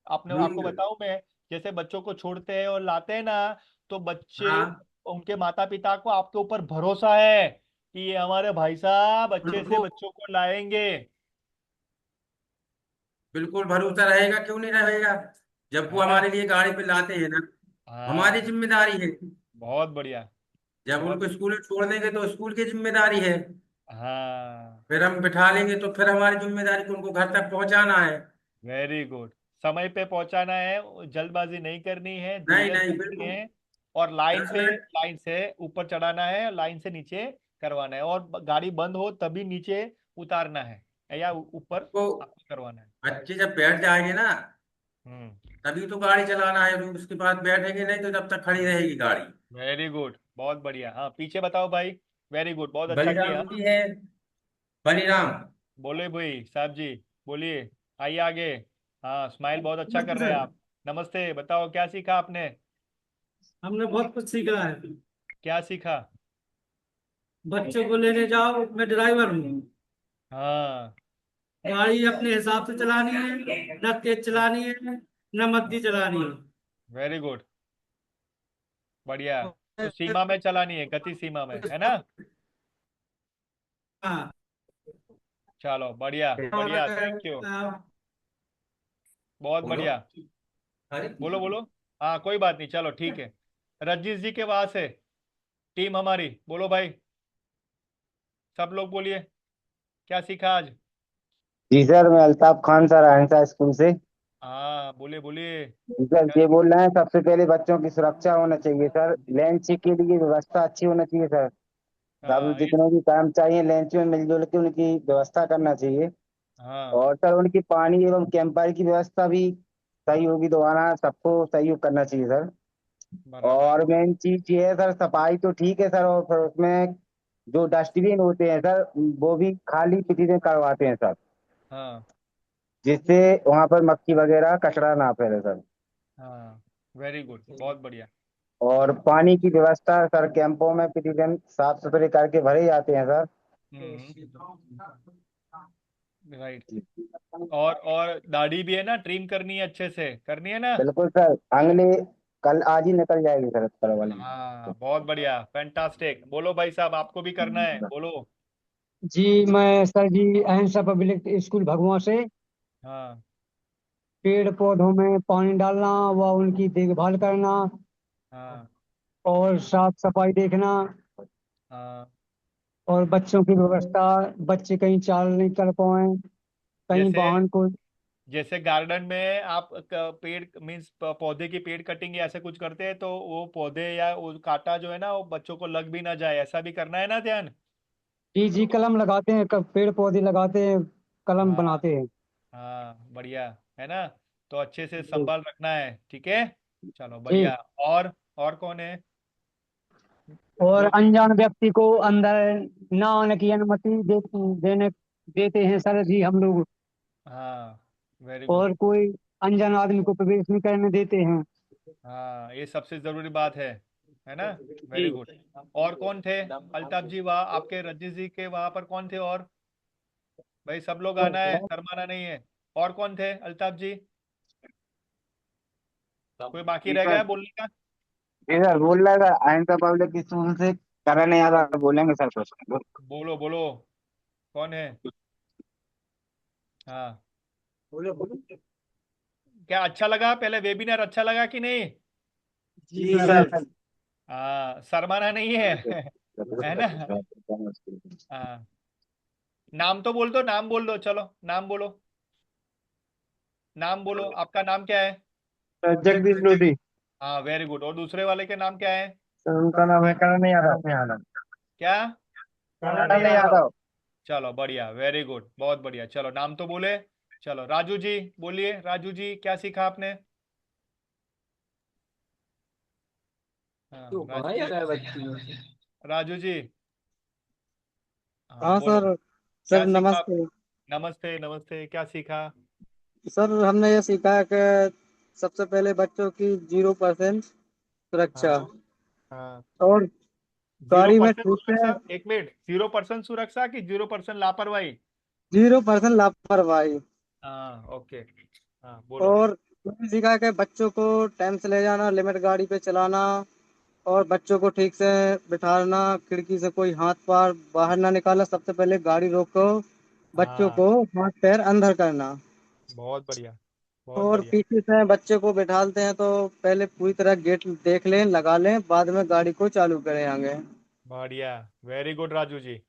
आपको हम्म। बताऊं मैं, जैसे बच्चों को छोड़ते हैं और लाते हैं ना, तो बच्चे, हाँ। उनके माता पिता को आपके ऊपर भरोसा है कि ये हमारे भाई साहब अच्छे से उनको बच्चों को लाएंगे। बिल्कुल भरोसा रहेगा, क्यों नहीं रहेगा। जब वो है ना? हमारे लिए गाड़ी पे लाते हैं ना, हमारी हाँ, जिम्मेदारी है। बहुत बढ़िया। जब बहुत, उनको स्कूल में छोड़ देंगे तो स्कूल की जिम्मेदारी है। हाँ, फिर हम बिठा लेंगे तो फिर हमारी जिम्मेदारी को उनको घर तक पहुंचाना है। Very good. समय पे पहुंचाना है, जल्दबाजी नहीं करनी है, नहीं धीरज नहीं, रखनी बिल्कुल। है। और लाइन 10 मिनट। लाइन से ऊपर चढ़ाना है, लाइन से नीचे करवाना है, और गाड़ी बंद हो तभी नीचे उतारना है, या ऊपर वो आपको करवाना है। बच्चे जब बैठ जाएंगे ना, हम्म, तभी तो गाड़ी चलाना है, तो उसके बाद बैठेंगे नहीं तो तब तक खड़ी रहेगी गाड़ी। वेरी गुड, बहुत बढ़िया। हाँ, पीछे बताओ भाई। वेरी गुड, बहुत अच्छा किया। बलिराम जी है। बलिराम। बोले भाई साहब जी, बोलिए, आइए आगे। हाँ, स्माइल बहुत अच्छा कर नमस्ते रहे हैं सर। आप। नमस्ते, बताओ क्या सीखा आपने? हमने बहुत कुछ सीखा है। क्या सीखा? बच्चों को लेने जाओ, मैं ड्राइवर हूँ। हाँ, गाड़ी अपने हिसाब से चलानी है, न तेज चलानी है, न मध्य चलानी है। वेरी गुड, बढ़िया। तो सीमा में चलानी है, गति सीमा में, है ना? हाँ। चलो, बढ़िया और बढ़िया, थैंक यू। बहुत बोलो। बढ़िया। अरे बोलो बोलो। हाँ, कोई बात नहीं, चलो ठीक है। रजनीश जी के वहां से, टीम हमारी, बोलो भाई, सब लोग बोलिए, क्या सीखा आज? जी सर, मैं अल्ताफ खान सर, अहिंसा स्कूल से। हाँ, बोलिए बोलिए, जी सर, क्या ये सीखा? बोल रहे हैं सबसे पहले बच्चों की सुरक्षा होना चाहिए सर। लंच के लिए व्यवस्था अच्छी होना चाहिए सर। सब हाँ, जितने भी काम चाहिए लंच में मिलजुल के उनकी व्यवस्था करना चाहिए। हाँ, और सर उनकी पानी एवं कैंपर की व्यवस्था भी सही होगी, दोबारा सबको सहयोग करना चाहिए सर। बराबर। और मेन चीज ये है सर, सफाई तो ठीक है सर, और फिर उसमें जो डस्टबिन होते हैं सर, वो भी खाली प्रतिदिन करवाते हैं सर, हाँ, जिससे वहां पर मक्खी वगैरह कचरा ना फैले सर। हाँ, वेरी गुड, बहुत बढ़िया। और पानी की व्यवस्था सर कैंपों में प्रतिदिन साफ सुथरे करके भरे जाते हैं सर। राइट। और दाढ़ी भी है ना, ट्रिम करनी है, अच्छे से करनी है ना? बिल्कुल सर, अगले कल आज ही निकल जाएगी सर इस तरह वाली। हाँ, बहुत बढ़िया, फैंटास्टिक। बोलो भाई साहब, आपको भी करना है, बोलो। जी, मैं सर जी अहिंसा पब्लिक स्कूल भगवान से हाँ, पेड़ पौधों में पानी डालना व उनकी देखभाल करना हाँ, और साफ सफाई देखना हाँ। और बच्चों की व्यवस्था, बच्चे कहीं चाल नहीं कर पाए, कहीं जैसे वाहन को। जैसे गार्डन में आप पेड़ मीन्स पौधे की पेड़ कटिंग या ऐसे कुछ करते हैं, तो वो पौधे या वो कांटा जो है ना, वो बच्चों को लग भी ना जाए, ऐसा भी करना है ना ध्यान। जी जी, कलम लगाते हैं, पेड़ पौधे लगाते हैं, कलम हाँ, बनाते हैं। हाँ, बढ़िया, है ना? तो अच्छे से संभाल रखना है, ठीक है। चलो, जी। बढ़िया। और कौन है और जो? अनजान व्यक्ति को अंदर न आने की अनुमति देने देते हैं सर जी हम लोग। हाँ, वेरी गुड। और कोई अनजान आदमी को प्रवेश नहीं करने देते हैं। हाँ, ये सबसे जरूरी बात है ना? वेरी जी। गुड। और कौन थे? अल्ताफ जी वहाँ आपके, रजनीश जी के वहां पर कौन थे और? भाई सब लोग आना है, शर्माना नहीं है। और कौन थे अल्ताफ जी? कोई बाकी जी रह सर। गया बोलने का? जी सर, बोल रहा था अहिंसा पब्लिक स्कूल से करण यादव, बोलेंगे सर कुछ। बोलो बोलो, कौन है? हाँ, बोलो बोलो। क्या अच्छा लगा? पहले वेबिनार अच्छा लगा कि नहीं? जी सर। हाँ, शर्माना नहीं है है ना। हाँ, नाम तो बोल दो, नाम बोल दो, चलो नाम बोलो, नाम बोलो, आपका नाम क्या है? जगदीश लोधी। हाँ, वेरी गुड। और दूसरे वाले के नाम क्या है? सर उनका नाम है करण यादव। क्या? करण यादव। चलो बढ़िया, वेरी गुड, बहुत बढ़िया। चलो नाम तो बोले। चलो राजू जी बोलिए, राजू जी क्या सीखा आपने? हाँ, राजू जी। हाँ हाँ बोलो, सर। क्या सर सीखा आप? नमस्ते। नमस्ते नमस्ते, क्या सीखा? सर हमने ये सीखा है कि सबसे पहले बच्चों की 0% सुरक्षा, हाँ हाँ। और जीरो गाड़ी में परसेंट ठीक से सुरक्षा, एक मिनट, 0% सुरक्षा की 0% लापरवाही? 0% लापरवाही। हाँ ओके। हाँ बोलो। और ये भी सीखा है कि बच्चों को टाइम से ले जाना, लिमिट गाड़ी पे चलाना, और बच्चों को ठीक से बिठाना, खिड़की से कोई हाथ पार बाहर ना निकालना, सबसे पहले गाड़ी रोको, बच्चों हाँ, को हाथ पैर अंदर करना। बहुत बढ़िया, बहुत और बढ़िया। पीछे से बच्चे को बिठाते हैं तो पहले पूरी तरह गेट देख लें, लगा लें, बाद में गाड़ी को चालू करें आगे। बढ़िया, वेरी गुड राजू जी।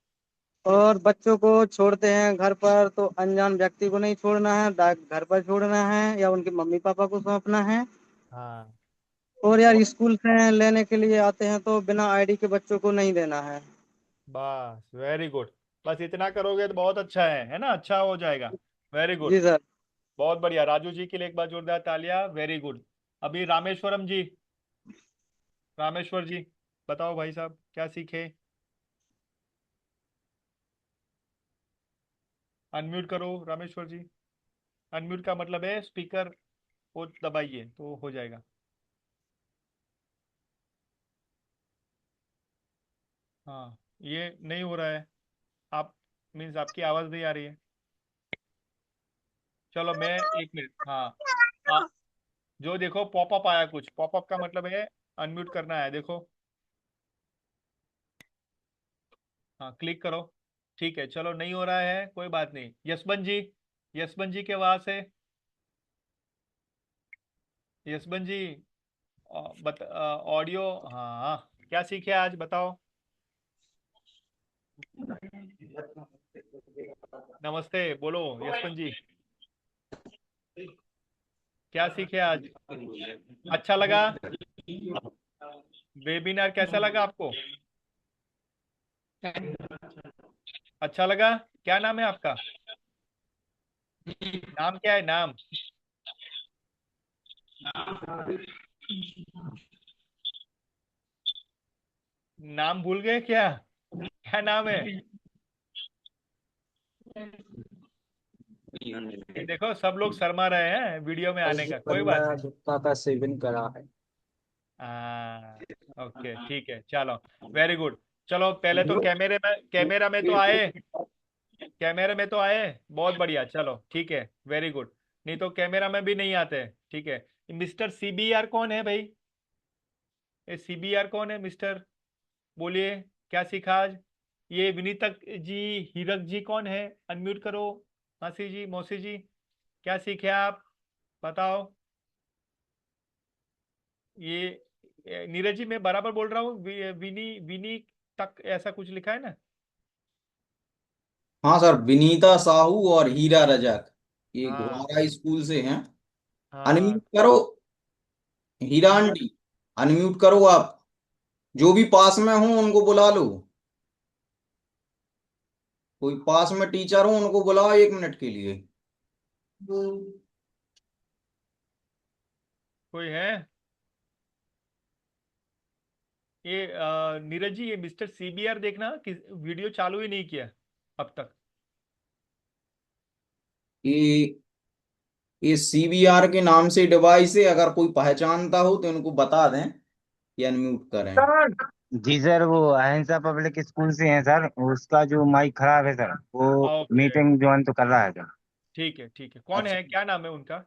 और बच्चों को छोड़ते हैं घर पर तो अनजान व्यक्ति को नहीं छोड़ना है, डाक घर पर छोड़ना है या उनके मम्मी पापा को सौंपना है। हाँ, और यार बहुत, स्कूल से लेने के लिए आते हैं तो बिना आईडी के बच्चों को नहीं देना है। बस वेरी गुड। बस इतना करोगे तो बहुत अच्छा है ना, अच्छा हो जाएगा। वेरी गुड, जी सर। बहुत बढ़िया। राजू जी के लिए एक बार जोरदार तालियां, वेरी गुड। अभी रामेश्वरम जी, रामेश्वर जी बताओ भाई साहब क्या सीखे? अनम्यूट करो रामेश्वर जी। अनम्यूट का मतलब है स्पीकर को दबाइए तो हो जाएगा। हाँ, ये नहीं हो रहा है। आप, मीन्स आपकी आवाज़ नहीं आ रही है। चलो मैं, एक मिनट, हाँ। जो देखो पॉपअप आया, कुछ पॉपअप का मतलब है अनम्यूट करना है, देखो। हाँ क्लिक करो। ठीक है, चलो नहीं हो रहा है, कोई बात नहीं। यशवंत जी, यशवंत जी के वहां से, यशवंत जी, ऑडियो, हाँ क्या सीखे आज बताओ? नमस्ते बोलो यशवंत जी, क्या सीखे आज? अच्छा लगा? वेबिनार कैसा लगा आपको? अच्छा लगा? क्या नाम है आपका? नाम क्या है, नाम? नाम भूल गए क्या? क्या नाम है? ये देखो सब लोग शर्मा रहे हैं वीडियो में आने का, कोई बात नहीं। गुटखा का सेवन करा है। हाँ ओके, ठीक है, चलो वेरी गुड। चलो पहले तो कैमरा में तो आए, कैमरे में तो आए, बहुत बढ़िया, चलो ठीक है, वेरी गुड। नहीं तो कैमरा में भी नहीं आते, ठीक है। मिस्टर सीबीआर कौन है भाई? ये सीबीआर कौन है मिस्टर? बोलिए, क्या सीखा आज? ये विनीतक जी, हीरक जी कौन है? अनम्यूट करो। मासी जी, मौसी जी, क्या सीखे आप? बताओ। नीरज जी मैं बराबर बोल रहा हूँ? विनी विनी तक ऐसा कुछ लिखा है ना? हाँ सर, विनीता साहू और हीरा रजक, ये हाँ ग्वारा स्कूल से हैं। हाँ। अनम्यूट करो हीरा आंटी, अनम्यूट करो आप। जो भी पास में हो उनको बुला लो, कोई पास में टीचर हो उनको बुलाओ 1 मिनट के लिए। कोई है? ये नीरज जी, ये मिस्टर सीबीआर देखना कि वीडियो चालू ही नहीं किया अब तक। ये ये सीबीआर के नाम से डिवाइस है, अगर कोई पहचानता हो तो इनको बता दें कि अनम्यूट करें। जी सर, वो अहिंसा पब्लिक स्कूल से हैं सर। उसका जो माइक खराब है सर, वो ओके, मीटिंग ज्वाइन तो कर रहा है सर। ठीक है ठीक है, कौन अच्छा, है, क्या नाम है उनका?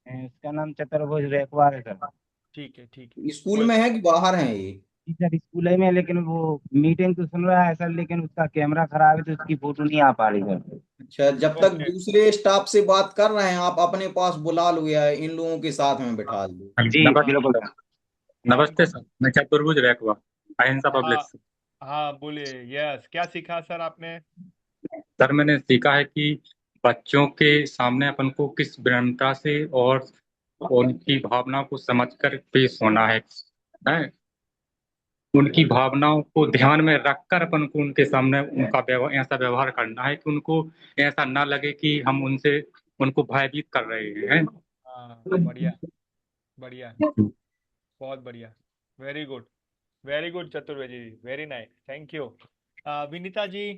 उसका नाम चतुर्भुज रेखवार है सर। ठीक है, स्कूल कोई में बात। है कि बाहर है ये? जी सर, स्कूल ही में है, लेकिन वो मीटिंग तो सुन रहा है सर, लेकिन उसका कैमरा खराब है तो उसकी फोटो नहीं आ पा रही सर। अच्छा, जब तक ओके, दूसरे स्टाफ से बात कर रहे हैं आप अपने पास बुला लो या इन लोगों के साथ में बिठा लो। जी बिल्कुल। नमस्ते सर, मैं चतुर्भुज रैकवा, अहिंसा पब्लिक हाँ से। हाँ, बोलिए। यस, क्या सीखा सर आपने? सर मैंने सीखा है कि बच्चों के सामने अपन को किस विनम्रता से और उनकी भावनाओं को समझकर पेश होना है। उनकी भावनाओं को ध्यान में रखकर अपन को उनके सामने उनका व्यवहार ऐसा व्यवहार करना है कि उनको ऐसा ना लगे कि हम उनसे उनको भयभीत कर रहे हैं। हाँ, बढ़िया बढ़िया, बहुत बढ़िया। Very good Chaturvedi ji, very nice, thank you. Vinita ji,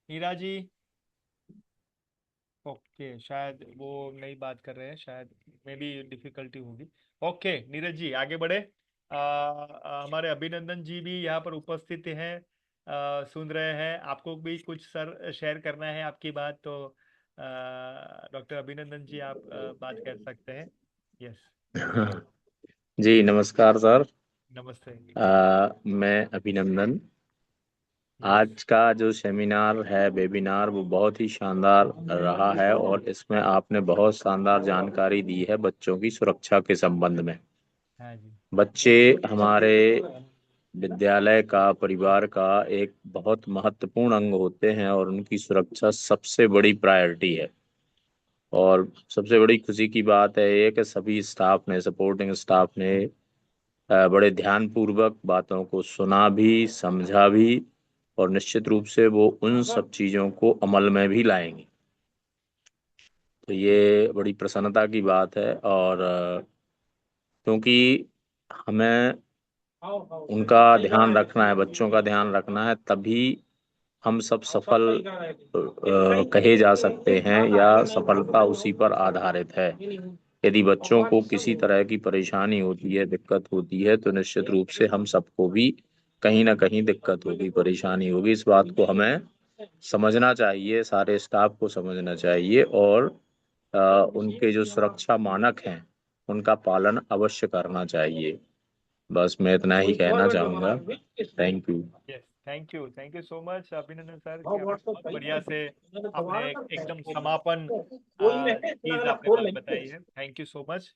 Heera ji. Okay, शायद वो नहीं बात कर रहे हैं, शायद में भी डिफिकल्टी होगी। ओके नीरज जी, आगे बढ़े। हमारे अभिनंदन जी भी यहाँ पर उपस्थित हैं, सुन रहे हैं। आपको भी कुछ सर शेयर करना है आपकी बात, तो डॉक्टर अभिनंदन जी आप बात कर सकते हैं। यस। जी नमस्कार सर। नमस्ते। मैं अभिनंदन। यस। आज का जो सेमिनार है, वेबिनार, वो बहुत ही शानदार रहा है और इसमें आपने बहुत शानदार जानकारी दी है बच्चों की सुरक्षा के संबंध में। हाँ जी। बच्चे हमारे विद्यालय का, परिवार का एक बहुत महत्वपूर्ण अंग होते हैं और उनकी सुरक्षा सबसे बड़ी प्रायोरिटी है। और सबसे बड़ी खुशी की बात है ये कि सभी स्टाफ ने, सपोर्टिंग स्टाफ ने बड़े ध्यानपूर्वक बातों को सुना भी, समझा भी और निश्चित रूप से वो उन सब चीज़ों को अमल में भी लाएंगे। तो ये बड़ी प्रसन्नता की बात है। और क्योंकि हमें उनका ध्यान रखना है, बच्चों का ध्यान रखना है, तभी हम सब सफल कहे जा सकते हैं, या सफलता उसी पर आधारित है। यदि बच्चों को किसी तरह की परेशानी होती है, दिक्कत होती है, तो निश्चित रूप से हम सबको भी कहीं ना कहीं दिक्कत होगी, परेशानी होगी। इस बात को हमें समझना चाहिए, सारे स्टाफ को समझना चाहिए और उनके जो सुरक्षा मानक हैं उनका पालन अवश्य करना चाहिए। बस मैं इतना ही कहना चाहूँगा। Thank you. Yes, thank you so much अभिनंदन सर, कि आपने बहुत बढ़िया से आपने एकदम समापन चीज आपने बताई है। Thank you so much.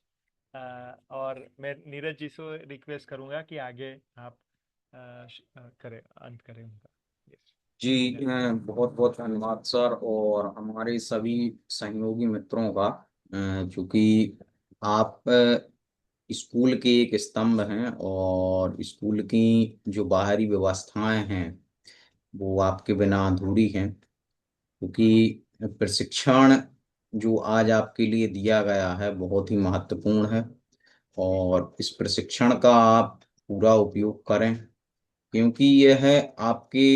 और मैं नीरज जी से रिक्वेस्ट करूंगा कि आगे आप करें, अंत करें उनका। यस। जी, बहुत बहुत धन्यवाद सर, और हमारे सभी सहयोगी मित्रों का। चूंकि आप स्कूल के एक स्तंभ हैं, और स्कूल की जो बाहरी व्यवस्थाएं हैं वो आपके बिना अधूरी हैं। क्योंकि प्रशिक्षण जो आज आपके लिए दिया गया है बहुत ही महत्वपूर्ण है, और इस प्रशिक्षण का आप पूरा उपयोग करें। क्योंकि यह है आपके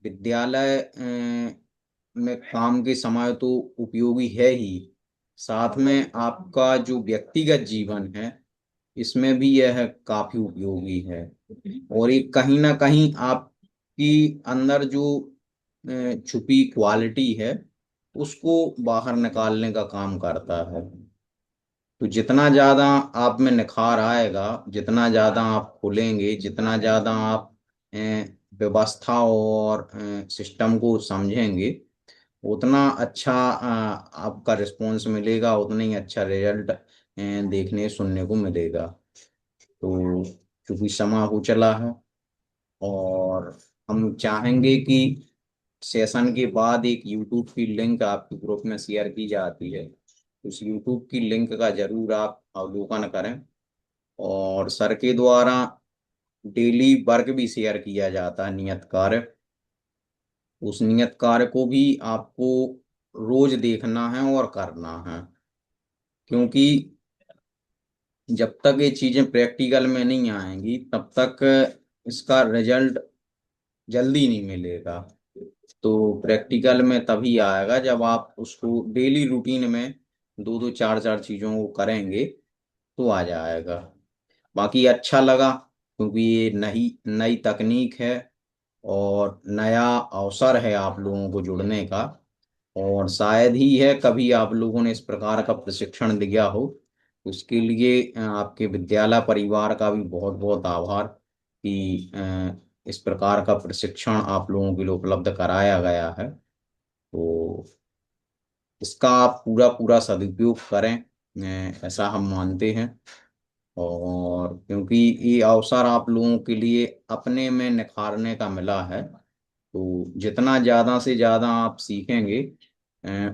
विद्यालय में काम के समय तो उपयोगी है ही, साथ में आपका जो व्यक्तिगत जीवन है इसमें भी यह काफी उपयोगी है। और ये कहीं ना कहीं आपकी अंदर जो छुपी क्वालिटी है उसको बाहर निकालने का काम करता है। तो जितना ज्यादा आप में निखार आएगा, जितना ज्यादा आप खुलेंगे, जितना ज्यादा आप अ, व्यवस्था और सिस्टम को समझेंगे, उतना अच्छा आपका रिस्पॉन्स मिलेगा, उतना ही अच्छा रिजल्ट देखने सुनने को मिलेगा। तो क्योंकि समय हो चला है, और हम चाहेंगे कि सेशन के बाद एक यूट्यूब की लिंक आपके ग्रुप में शेयर की जाती है, उस यूट्यूब की लिंक का जरूर आप अवलोकन करें। और सर के द्वारा डेली वर्क भी शेयर किया जाता है, नियत कार्य। उस नियत कार्य को भी आपको रोज देखना है और करना है। क्योंकि जब तक ये चीजें प्रैक्टिकल में नहीं आएंगी तब तक इसका रिजल्ट जल्दी नहीं मिलेगा। तो प्रैक्टिकल में तभी आएगा जब आप उसको डेली रूटीन में दो दो चार चार चीजों को करेंगे तो आ जाएगा। बाकी अच्छा लगा, क्योंकि ये नई नई तकनीक है और नया अवसर है आप लोगों को जुड़ने का। और शायद ही है कभी आप लोगों ने इस प्रकार का प्रशिक्षण दिया हो। उसके लिए आपके विद्यालय परिवार का भी बहुत बहुत आभार कि इस प्रकार का प्रशिक्षण आप लोगों के लिए उपलब्ध कराया गया है। तो इसका आप पूरा पूरा सदुपयोग करें, ऐसा हम मानते हैं। और क्योंकि ये अवसर आप लोगों के लिए अपने में निखारने का मिला है, तो जितना ज़्यादा से ज़्यादा आप सीखेंगे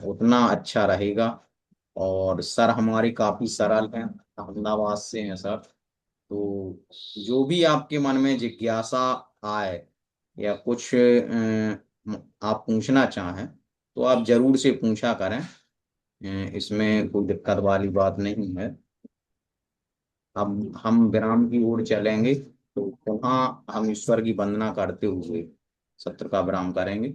उतना अच्छा रहेगा। और सर हमारे काफ़ी सरल हैं, अहमदाबाद से हैं सर। तो जो भी आपके मन में जिज्ञासा आए या कुछ आप पूछना चाहें तो आप जरूर से पूछा करें। इसमें कोई दिक्कत वाली बात नहीं है। अब हम विराम की ओर चलेंगे, तो पुनः हम ईश्वर की वंदना करते हुए सत्र का विराम करेंगे।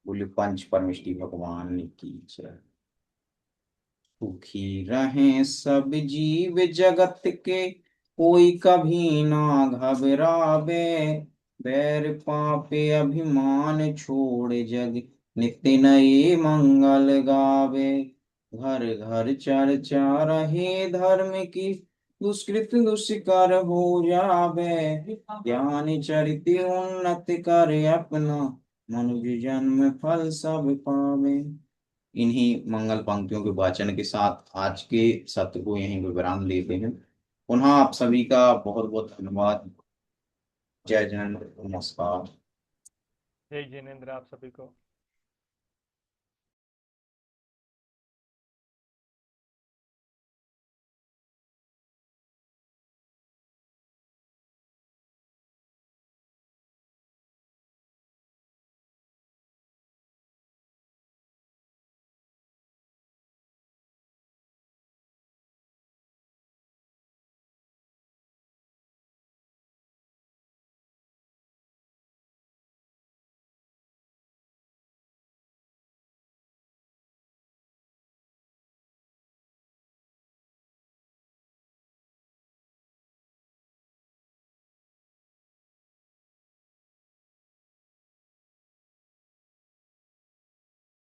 बोले पंच परमेष्टि भगवान की जय। सुखी रहें सब जीव जगत के, कोई कभी ना घबरावे। बैर पापे अभिमान छोड़ जग, नित्य नए मंगल गावे। घर घर चर्चा रहे धर्म की, दुष्कृत दुष्कर हो जावे। ज्ञान चरित उन्नत कर अपना, मनुष्य जन्म फल सब पावे। इन्हीं मंगल पंक्तियों के वाचन के साथ आज के सत्र को यहीं पे विराम देते हैं। पुनः आप सभी का बहुत बहुत धन्यवाद। जय जैन, नमस्कार। जय जिनेन्द्र आप सभी को।